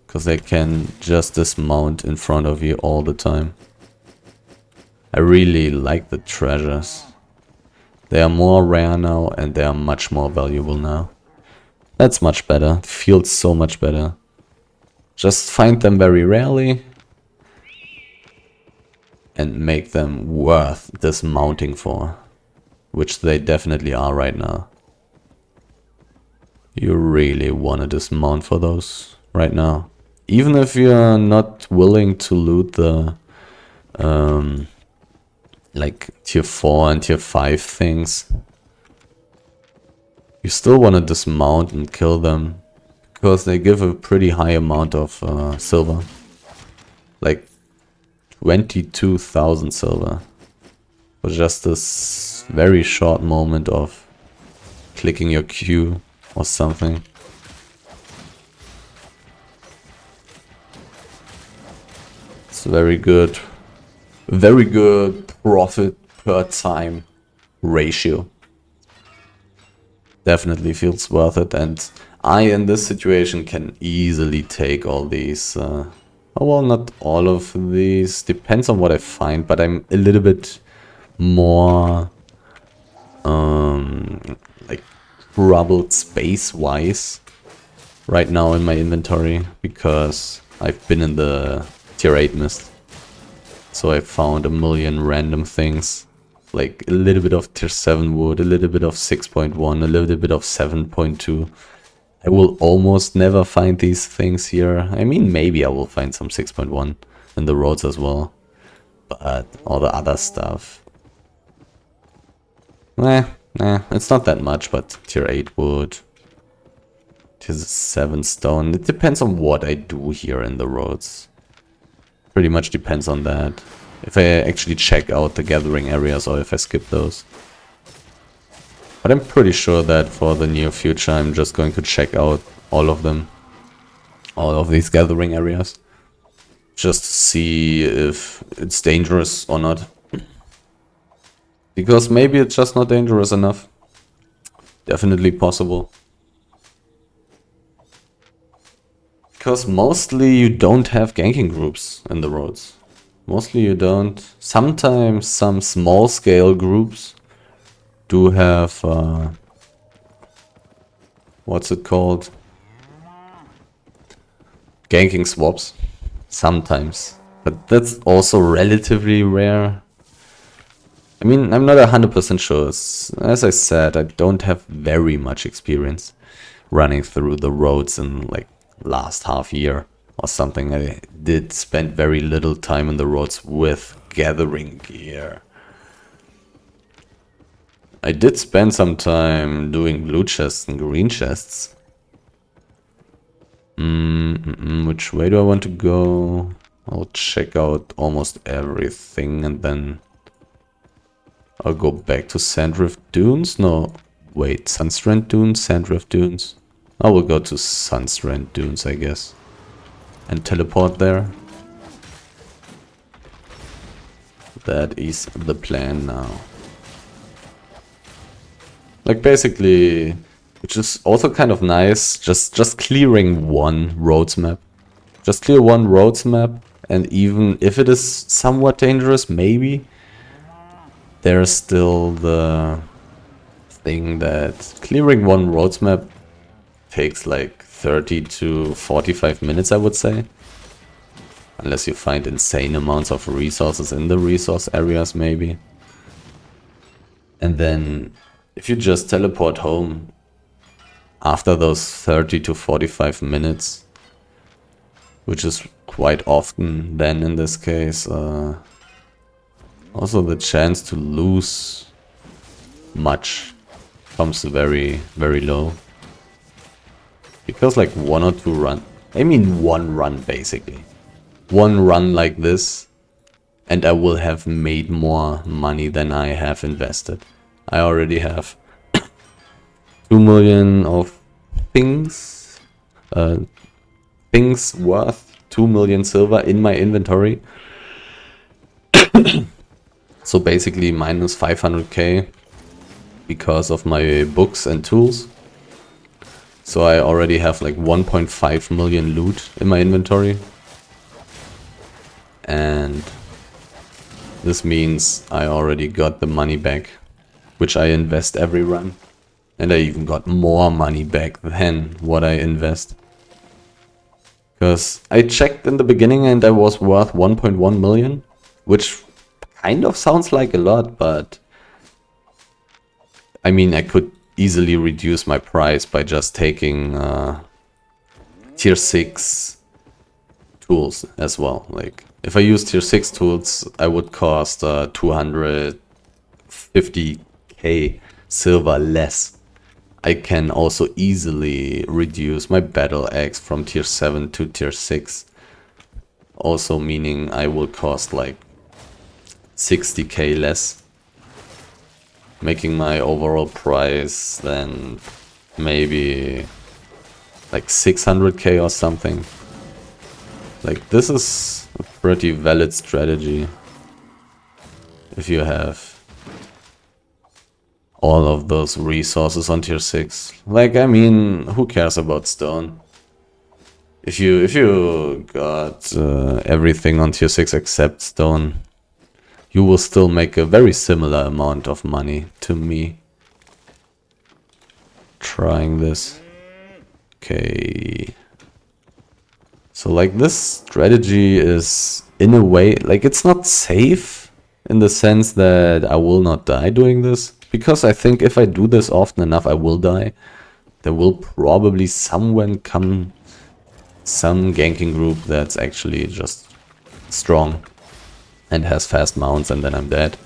because they can just dismount in front of you all the time. I really like the treasures. They are more rare now and they are much more valuable now. That's much better. It feels so much better. Just find them very rarely. and make them worth dismounting for, which they definitely are right now. You really want to dismount for those right now. Even if you're not willing to loot the like tier 4 and tier 5 things, you still want to dismount and kill them, because they give a pretty high amount of silver. Like 22,000 silver for just this very short moment of clicking your Q or something. It's very good profit per time ratio. Definitely feels worth it, and I in this situation can easily take all these, well, not all of these, depends on what I find, but I'm a little bit more like troubled space-wise right now in my inventory, because I've been in the tier 8 mist. So I found a million random things, like a little bit of tier 7 wood, a little bit of 6.1, a little bit of 7.2. I will almost never find these things here. I mean, maybe I will find some 6.1 in the roads as well. But all the other stuff, it's not that much, but tier 8 wood, tier 7 stone. It depends on what I do here in the roads. Pretty much depends on that. If I actually check out the gathering areas or if I skip those. But I'm pretty sure that for the near future I'm just going to check out all of them. All of these gathering areas. Just to see if it's dangerous or not. Because maybe it's just not dangerous enough. Definitely possible. Because mostly you don't have ganking groups in the roads. Mostly you don't. Sometimes some small scale groups do have, what's it called? Ganking swaps. Sometimes. But that's also relatively rare. I mean, I'm not 100% sure. As I said, I don't have very much experience running through the roads in like last half year or something. I did spend very little time in the roads with gathering gear. I did spend some time doing blue chests and green chests. Which way do I want to go? I'll check out almost everything and then I'll go back to Sandrift Dunes. No, wait, Sunstrand Dunes, Sandrift Dunes. I will go to Sunstrand Dunes, I guess, and teleport there. That is the plan now. Like basically, which is also kind of nice, just clearing one roads map. Just clear one roads map, and even if it is somewhat dangerous, maybe, there's still the thing that clearing one roads map takes like 30 to 45 minutes, I would say. Unless you find insane amounts of resources in the resource areas, maybe. And then if you just teleport home after those 30 to 45 minutes, which is quite often then in this case, also the chance to lose much comes very, very low. Because like one or two run, I mean one run basically. One run like this and I will have made more money than I have invested. I already have 2 million of things, things worth 2 million silver in my inventory. So basically minus 500k because of my books and tools. So I already have like 1.5 million loot in my inventory. And this means I already got the money back, which I invest every run. And I even got more money back than what I invest. Because I checked in the beginning and I was worth 1.1 million, which kind of sounds like a lot, but I mean, I could easily reduce my price by just taking tier 6 tools as well. Like, if I use tier 6 tools, I would cost 250k silver less. I can also easily reduce my battle axe from tier 7 to tier 6. Also meaning I will cost like 60k less. Making my overall price then maybe like 600k or something. Like, this is a pretty valid strategy if you have all of those resources on tier 6. Like, I mean, who cares about stone? If you got everything on tier 6 except stone, you will still make a very similar amount of money to me trying this. Okay. So, like, this strategy is, in a way, like, it's not safe in the sense that I will not die doing this. Because I think if I do this often enough, I will die. There will probably somewhere come some ganking group that's actually just strong and has fast mounts, and then I'm dead.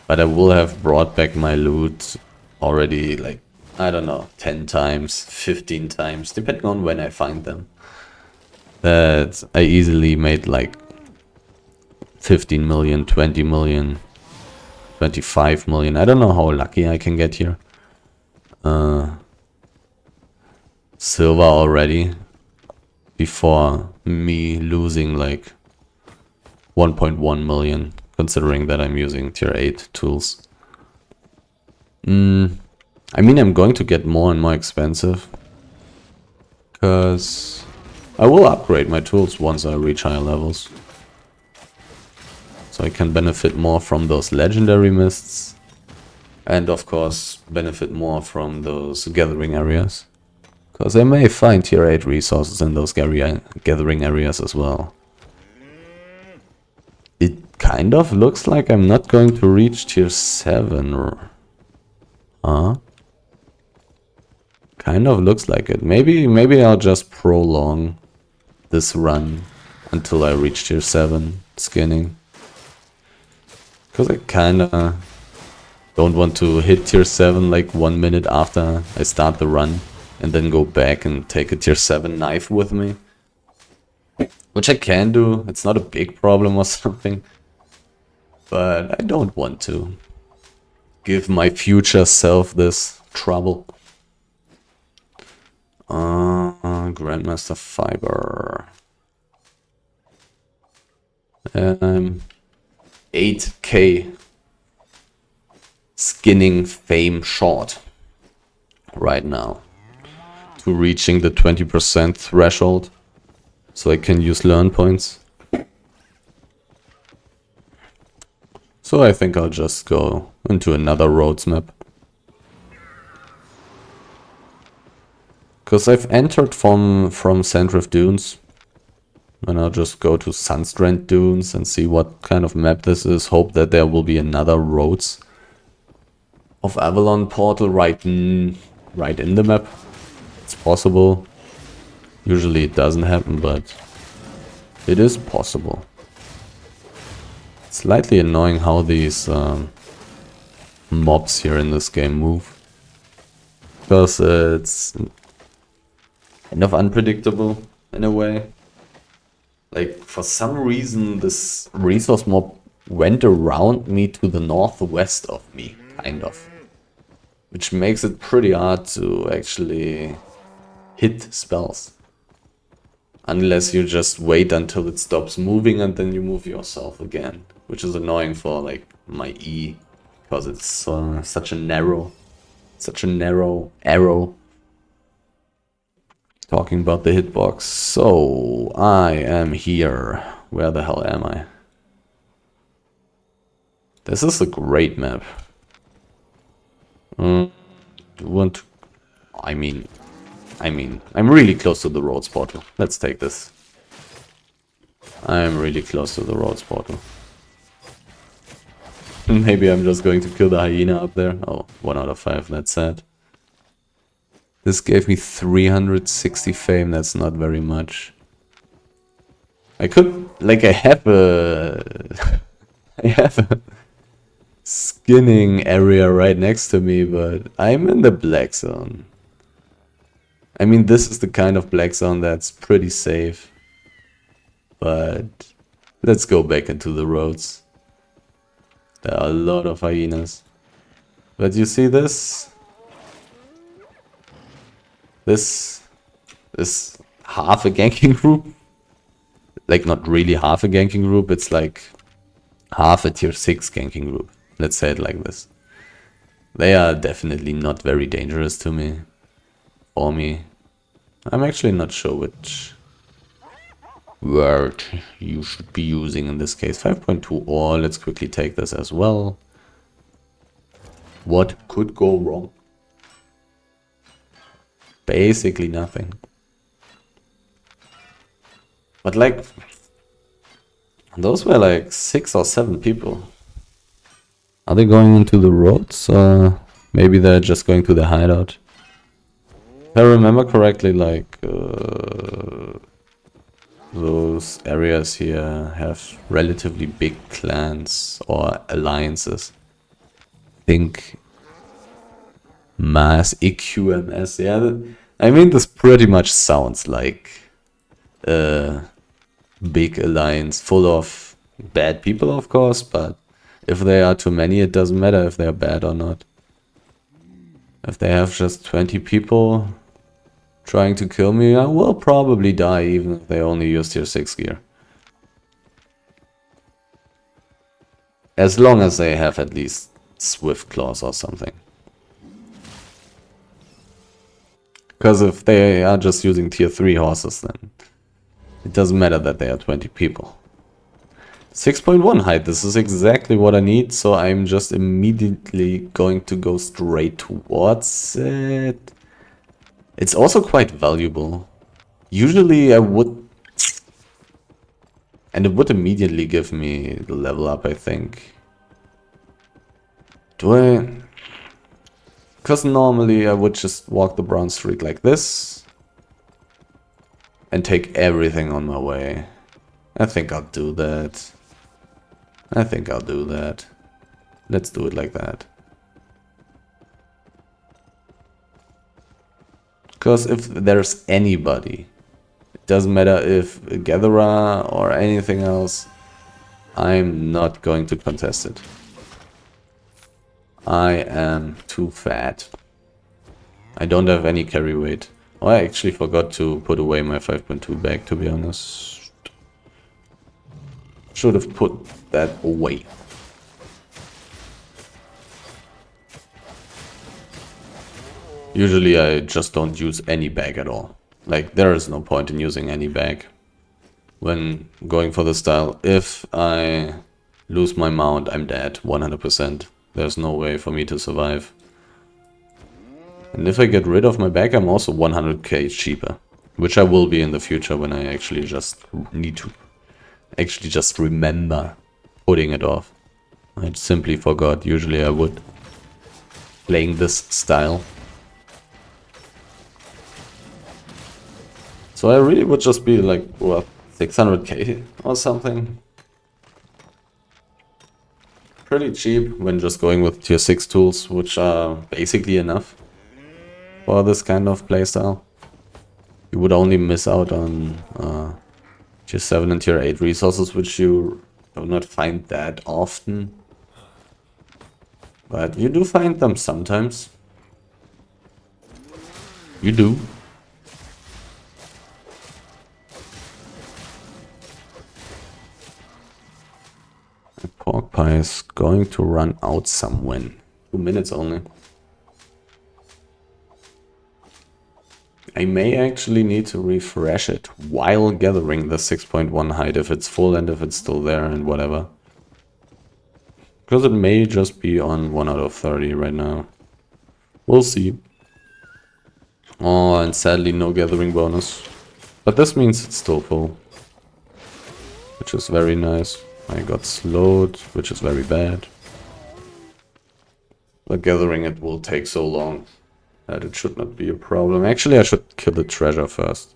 But I will have brought back my loot already, like, I don't know, 10 times, 15 times, depending on when I find them. That I easily made like 15 million, 20 million, 25 million. I don't know how lucky I can get here. Silver already. Before me losing like 1.1 million, considering that I'm using tier 8 tools. I mean, I'm going to get more and more expensive. Because I will upgrade my tools once I reach higher levels. So I can benefit more from those legendary mists. And of course, benefit more from those gathering areas. Because I may find tier 8 resources in those gathering areas as well. It kind of looks like I'm not going to reach tier 7. Huh? Kind of looks like it. Maybe I'll just prolong this run until I reach tier 7 skinning. Because I kinda don't want to hit tier 7 like 1 minute after I start the run. And then go back and take a tier 7 knife with me. Which I can do. It's not a big problem or something. But I don't want to give my future self this trouble. Grandmaster Fiber. 8k skinning fame short right now to reaching the 20% threshold, so I can use learn points. So I think I'll just go into another roads map. Because I've entered from Sandrift Dunes. And I'll just go to Sunstrand Dunes and see what kind of map this is. Hope that there will be another roads of Avalon portal right in the map. It's possible. Usually it doesn't happen, but it is possible. It's slightly annoying how these mobs here in this game move. Because it's kind of unpredictable in a way. Like, for some reason this resource mob went around me to the northwest of me, kind of. Which makes it pretty hard to actually hit spells. Unless you just wait until it stops moving and then you move yourself again. Which is annoying for like my E. Because it's such a narrow arrow. Talking about the hitbox. So, I am here. Where the hell am I? This is a great map. I'm really close to the roads portal. Let's take this. I'm really close to the roads portal. Maybe I'm just going to kill the hyena up there. Oh, 1 out of 5, that's sad. This gave me 360 fame, that's not very much. I could, like, I have a... I have a skinning area right next to me, but I'm in the black zone. I mean, this is the kind of black zone that's pretty safe. But let's go back into the roads. There are a lot of hyenas. But you see this? This is half a ganking group. Like, not really half a ganking group, it's like half a tier 6 ganking group. Let's say it like this. They are definitely not very dangerous to me. For me. I'm actually not sure which word you should be using in this case. 5.2 or let's quickly take this as well. What could go wrong? Basically nothing. But like, those were like 6 or 7 people. Are they going into the roads? Maybe they're just going to the hideout. If I remember correctly, like, those areas here have relatively big clans or alliances. Think Mass EQMS, yeah. I mean, this pretty much sounds like a big alliance full of bad people, of course, but if there are too many, it doesn't matter if they're bad or not. If they have just 20 people trying to kill me, I will probably die even if they only use tier 6 gear. As long as they have at least swift claws or something. Because if they are just using tier 3 horses, then it doesn't matter that they are 20 people. 6.1 height, this is exactly what I need, so I'm just immediately going to go straight towards it. It's also quite valuable. Usually I would... And it would immediately give me the level up, I think. Do I... Because normally I would just walk the brown street like this. And take everything on my way. I think I'll do that. Let's do it like that. Because if there's anybody, it doesn't matter if a gatherer or anything else, I'm not going to contest it. I am too fat. I don't have any carry weight. Oh, I actually forgot to put away my 5.2 bag, to be honest. Should have put that away. Usually I just don't use any bag at all. Like, there is no point in using any bag when going for the style. If I lose my mount, I'm dead, 100%. There's no way for me to survive. And if I get rid of my bag, I'm also 100k cheaper. Which I will be in the future when I actually just need to actually just remember putting it off. I simply forgot. Usually I would. Playing this style. So I really would just be like, what, 600k or something? Pretty cheap when just going with tier 6 tools, which are basically enough for this kind of playstyle. You would only miss out on tier 7 and tier 8 resources, which you do not find that often. But you do find them sometimes. You do. The pork pie is going to run out somewhere. 2 minutes only. I may actually need to refresh it while gathering the 6.1 height if it's full and if it's still there and whatever. Because it may just be on 1 out of 30 right now. We'll see. Oh, and sadly no gathering bonus. But this means it's still full. Which is very nice. I got slowed, which is very bad. But gathering it will take so long that it should not be a problem. Actually, I should kill the treasure first.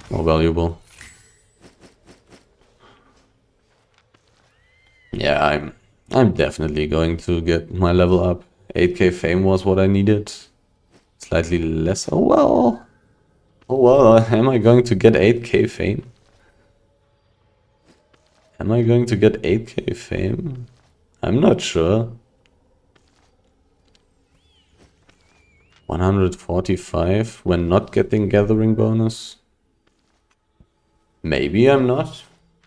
More valuable. Yeah, I'm definitely going to get my level up. 8k fame was what I needed. Slightly less. Oh well. Oh well, am I going to get 8k fame? Am I going to get 8k fame? I'm not sure. 145 when not getting gathering bonus. Maybe I'm not.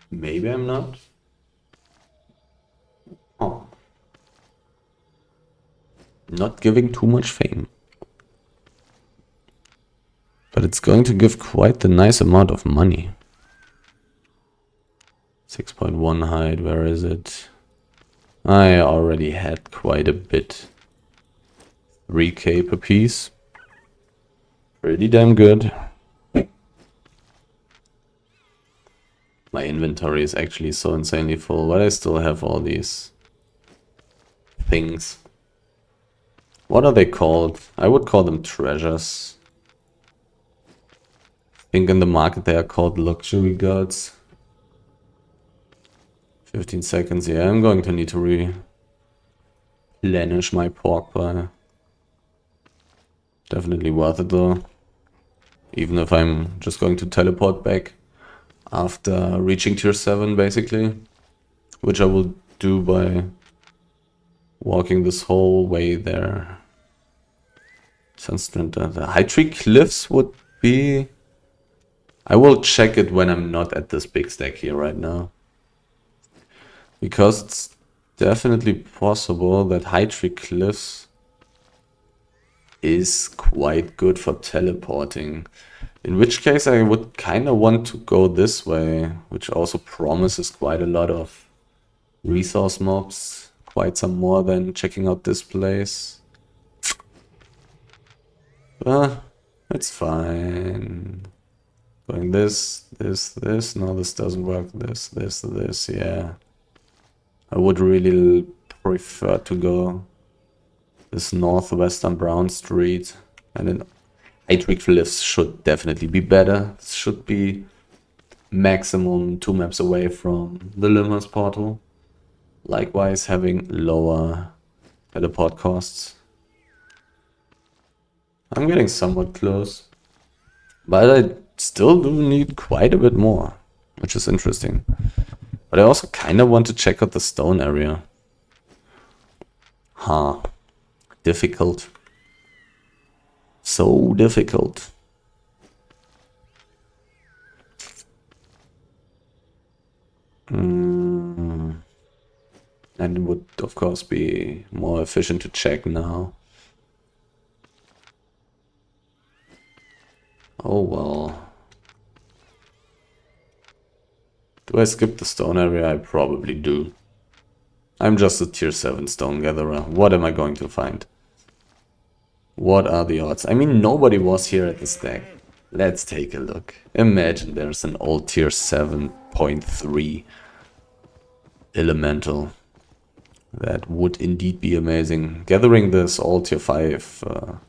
Maybe I'm not. Oh. Not giving too much fame. But it's going to give quite a nice amount of money. 6.1 height, where is it? I already had quite a bit. 3k per piece. Pretty damn good. My inventory is actually so insanely full, but I still have all these things. What are they called? I would call them treasures. I think in the market they are called luxury goods. 15 seconds, yeah, I'm going to need to replenish my pork pie. Definitely worth it though. Even if I'm just going to teleport back after reaching tier 7 basically. Which I will do by walking this whole way there. Sunstrand, the High Tree Cliffs would be... I will check it when I'm not at this big stack here right now. Because it's definitely possible that High Tree Cliffs is quite good for teleporting. In which case I would kind of want to go this way, which also promises quite a lot of resource mobs. Quite some more than checking out this place. But it's fine. Going this. No, this doesn't work. This, yeah. I would really prefer to go this northwestern Brown Street. And then High Tree Cliffs should definitely be better. This should be maximum 2 maps away from the Limmer's portal. Likewise, having lower teleport costs. I'm getting somewhat close. But I still do need quite a bit more, which is interesting. But I also kind of want to check out the stone area. Huh. Difficult. So difficult. And it would, of course, be more efficient to check now. Oh well. Do I skip the stone area? I probably do. I'm just a tier 7 stone gatherer. What am I going to find? What are the odds? I mean, nobody was here at the stack. Let's take a look. Imagine there's an old tier 7.3 elemental. That would indeed be amazing. Gathering this all tier 5...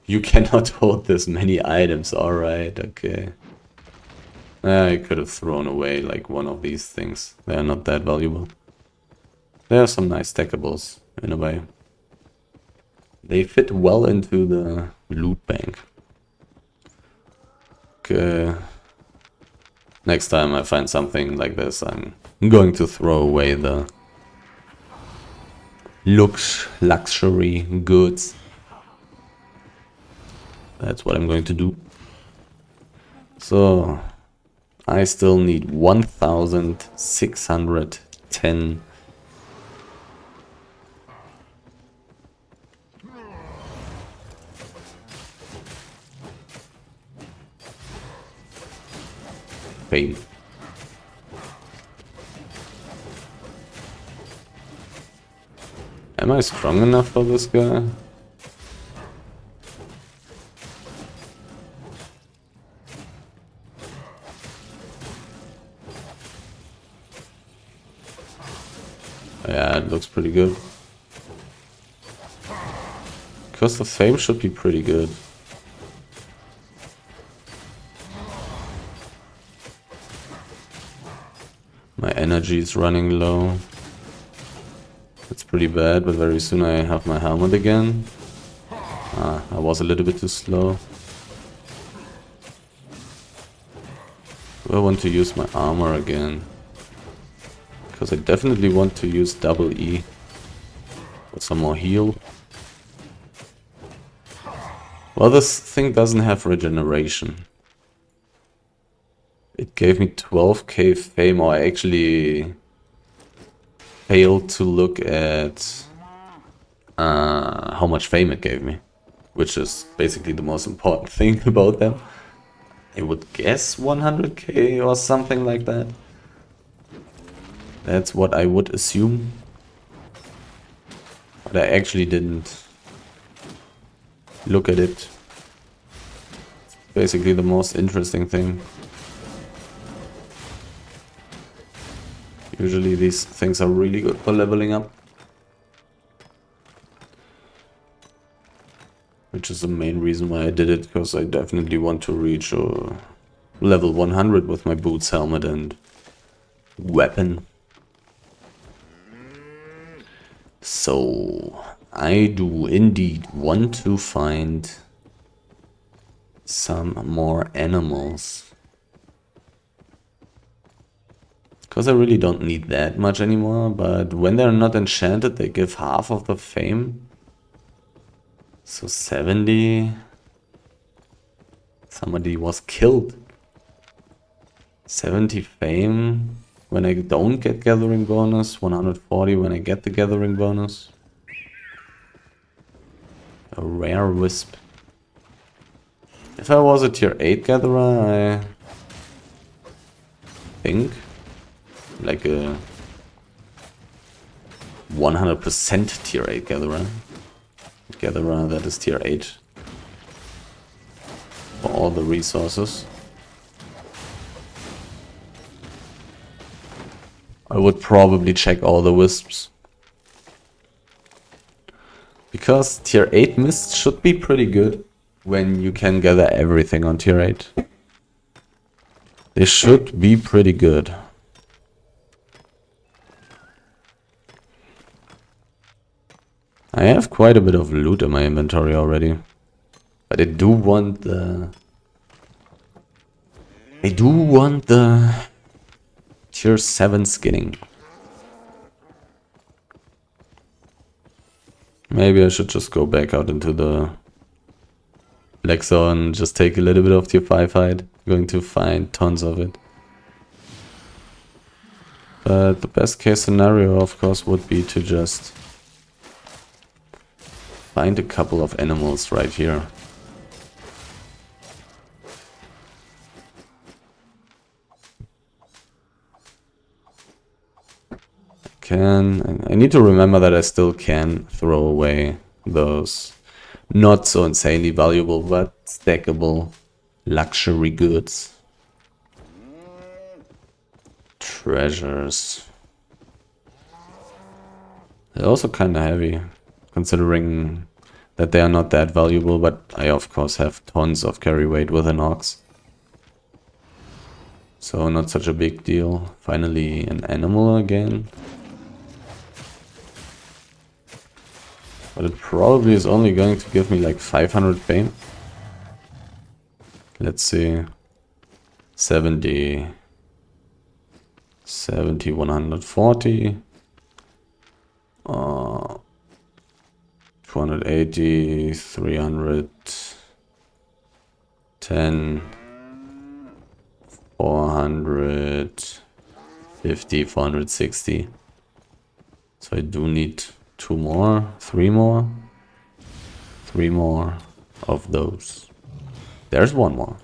You cannot hold this many items, alright, okay. I could have thrown away like one of these things. They're not that valuable. There are some nice stackables, in a way. They fit well into the loot bank. Okay. Next time I find something like this, I'm going to throw away the luxury goods. That's what I'm going to do. So, I still need 1,610. Fame. Am I strong enough for this guy? Yeah, it looks pretty good. Because the fame should be pretty good. My energy is running low. It's pretty bad, but very soon I have my helmet again. I was a little bit too slow. Do I want to use my armor again? Because I definitely want to use double E. For some more heal. Well, this thing doesn't have regeneration. It gave me 12k fame, or I actually failed to look at how much fame it gave me. Which is basically the most important thing about them. I would guess 100k or something like that. That's what I would assume. But I actually didn't look at it. It's basically the most interesting thing. Usually these things are really good for leveling up. Which is the main reason why I did it, because I definitely want to reach level 100 with my boots, helmet and weapon. So, I do indeed want to find some more animals. Because I really don't need that much anymore, but when they're not enchanted, they give half of the fame. So 70. Somebody was killed. 70 fame when I don't get gathering bonus. 140 when I get the gathering bonus. A rare wisp. If I was a tier 8 gatherer, I think like a 100% tier 8 gatherer. Gatherer that is tier 8 for all the resources. I would probably check all the wisps. Because tier 8 mist should be pretty good when you can gather everything on tier 8. They should be pretty good. I have quite a bit of loot in my inventory already. But I do want the... tier 7 skinning. Maybe I should just go back out into the black zone, just take a little bit of tier 5 hide. Going to find tons of it. But the best case scenario, of course, would be to just find a couple of animals right here. I need to remember that I still can throw away those not so insanely valuable but stackable luxury goods. Treasures. They're also kind of heavy, considering that they are not that valuable, but I of course have tons of carry weight with an ox. So not such a big deal. Finally an animal again. But it probably is only going to give me like 500 fame. Let's see. 70, 140. 280, 300, 10, 450, 460. So I do need 2 more, 3 more. 3 more of those. There's 1 more.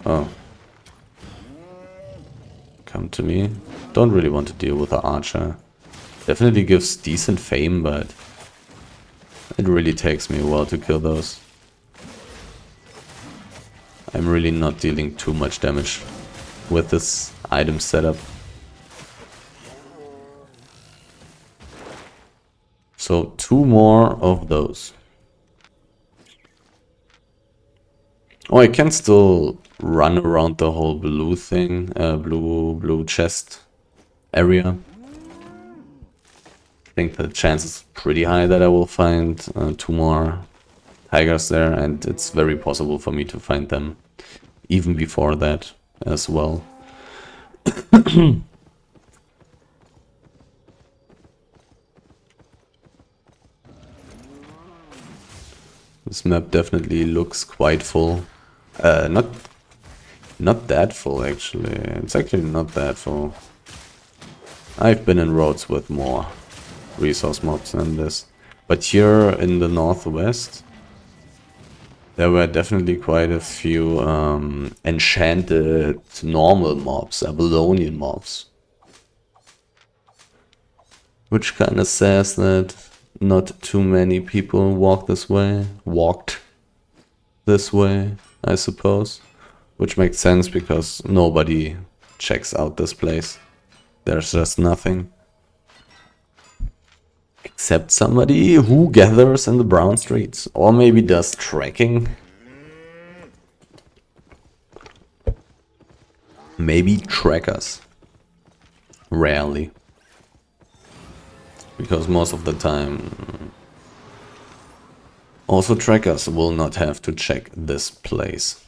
Oh. Come to me. Don't really want to deal with the archer. Definitely gives decent fame, but it really takes me a while to kill those. I'm really not dealing too much damage with this item setup. So 2 more of those. Oh, I can still run around the whole blue thing, blue chest area. I think the chance is pretty high that I will find 2 more tigers there, and it's very possible for me to find them even before that as well. This map definitely looks quite full. Not that full actually. It's actually not that full. I've been in roads with more resource mobs than this. But here in the northwest, there were definitely quite a few enchanted normal mobs, Avalonian mobs. Which kind of says that not too many people walked this way, I suppose. Which makes sense because nobody checks out this place. There's just nothing. Except somebody who gathers in the brown streets. Or maybe does trekking. Maybe trackers. Rarely. Because most of the time... Also trackers will not have to check this place.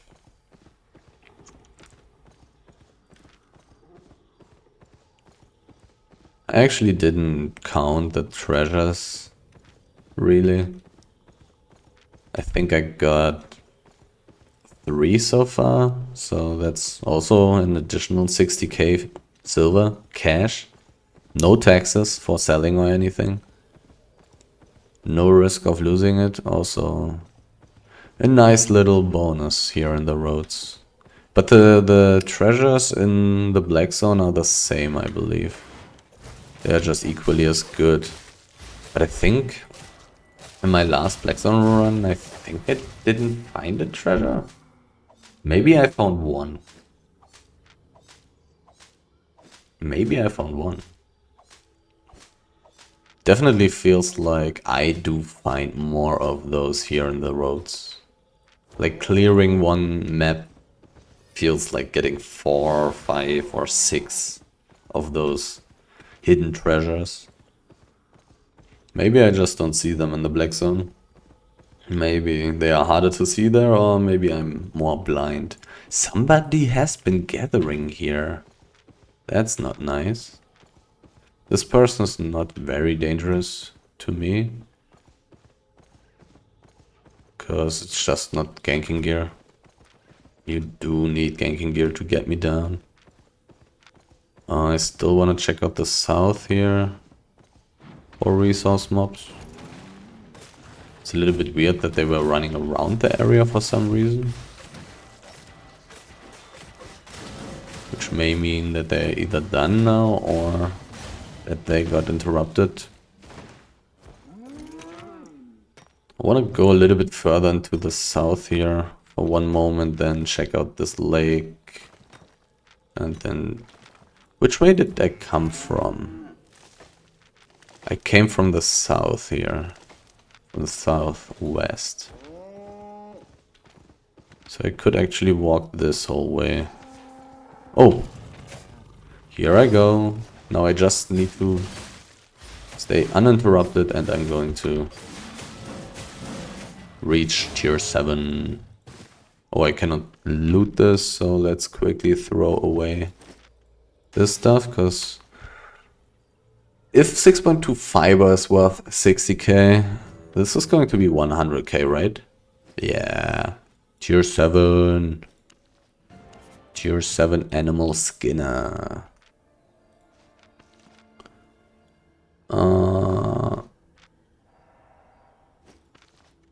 I actually didn't count the treasures, really. I think I got 3 so far, so that's also an additional 60k silver cash. No taxes for selling or anything. No risk of losing it, also a nice little bonus here in the roads. But the treasures in the black zone are the same, I believe. They are just equally as good. But I think in my last black zone run, I think I didn't find a treasure. Maybe I found one. Maybe I found one. Definitely feels like I do find more of those here in the roads. Like clearing one map feels like getting 4, 5 or 6 of those hidden treasures. Maybe I just don't see them in the black zone. Maybe they are harder to see there, or maybe I'm more blind. Somebody has been gathering here. That's not nice. This person is not very dangerous to me. Because it's just not ganking gear. You do need ganking gear to get me down. I still want to check out the south here. For resource mobs. It's a little bit weird that they were running around the area for some reason. Which may mean that they're either done now or that they got interrupted. I want to go a little bit further into the south here for one moment, then check out this lake. And then... Which way did I come from? I came from the south here. From the southwest. So I could actually walk this whole way. Oh! Here I go. Now I just need to stay uninterrupted and I'm going to reach tier 7. Oh, I cannot loot this, so let's quickly throw away this stuff, because if 6.2 fiber is worth 60k, this is going to be 100k, right? Yeah. Tier 7. Tier 7 animal skinner.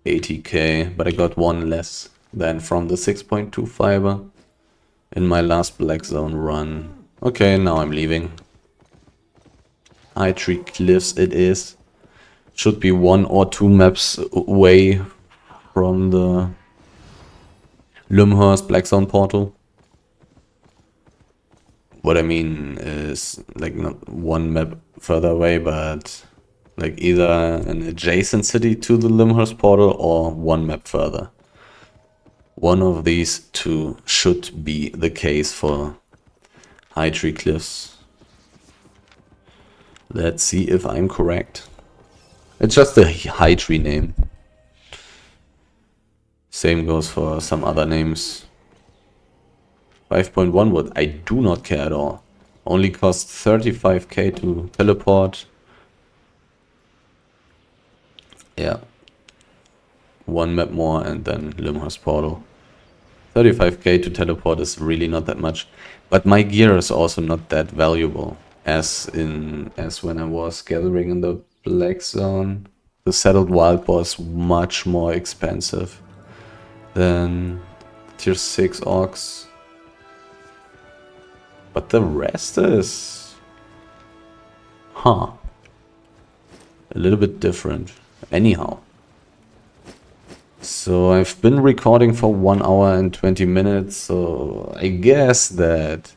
80k, but I got 1 less than from the 6.2 fiber in my last black zone run. Okay, now I'm leaving. High Tree Cliffs it is. Should be 1 or 2 maps away from the Lyndhurst Black Zone portal. What I mean is, like, not 1 map further away, but Like either an adjacent city to the Limhurst portal or one map further. One of these two should be the case for High Tree Cliffs. Let's see if I'm correct. It's just a High Tree name. Same goes for some other names. 5.1 wood, I do not care at all. Only costs 35k to teleport. Yeah. One map more and then Limhurst portal. 35k to teleport is really not that much. But my gear is also not that valuable. As when I was gathering in the Black Zone. The Settled Wild was much more expensive than tier 6 orcs. But the rest is... Huh. A little bit different. Anyhow. So I've been recording for 1 hour and 20 minutes, so I guess that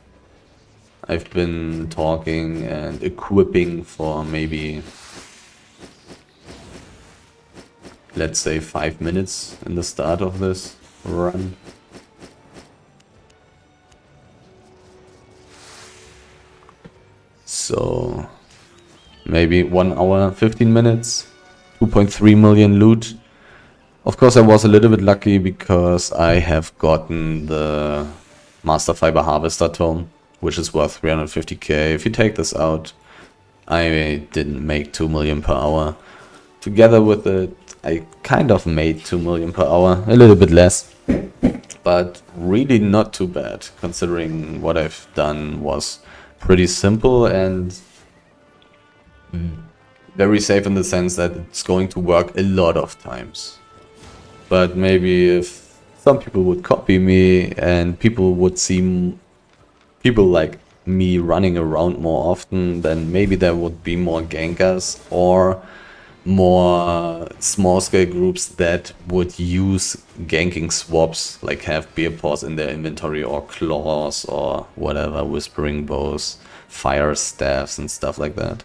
I've been talking and equipping for maybe, let's say 5 minutes in the start of this run. So maybe 1 hour, 15 minutes, 2.3 million loot. Of course I was a little bit lucky because I have gotten the Master Fiber Harvester Tome, which is worth 350k. If you take this out, I didn't make 2 million per hour. Together with it, I kind of made 2 million per hour, a little bit less. But really not too bad, considering what I've done was pretty simple and very safe in the sense that it's going to work a lot of times. But maybe if some people would copy me and people would see people like me running around more often, then maybe there would be more gankers or more small-scale groups that would use ganking swaps, like have beer paws in their inventory or claws or whatever, whispering bows, fire staffs and stuff like that.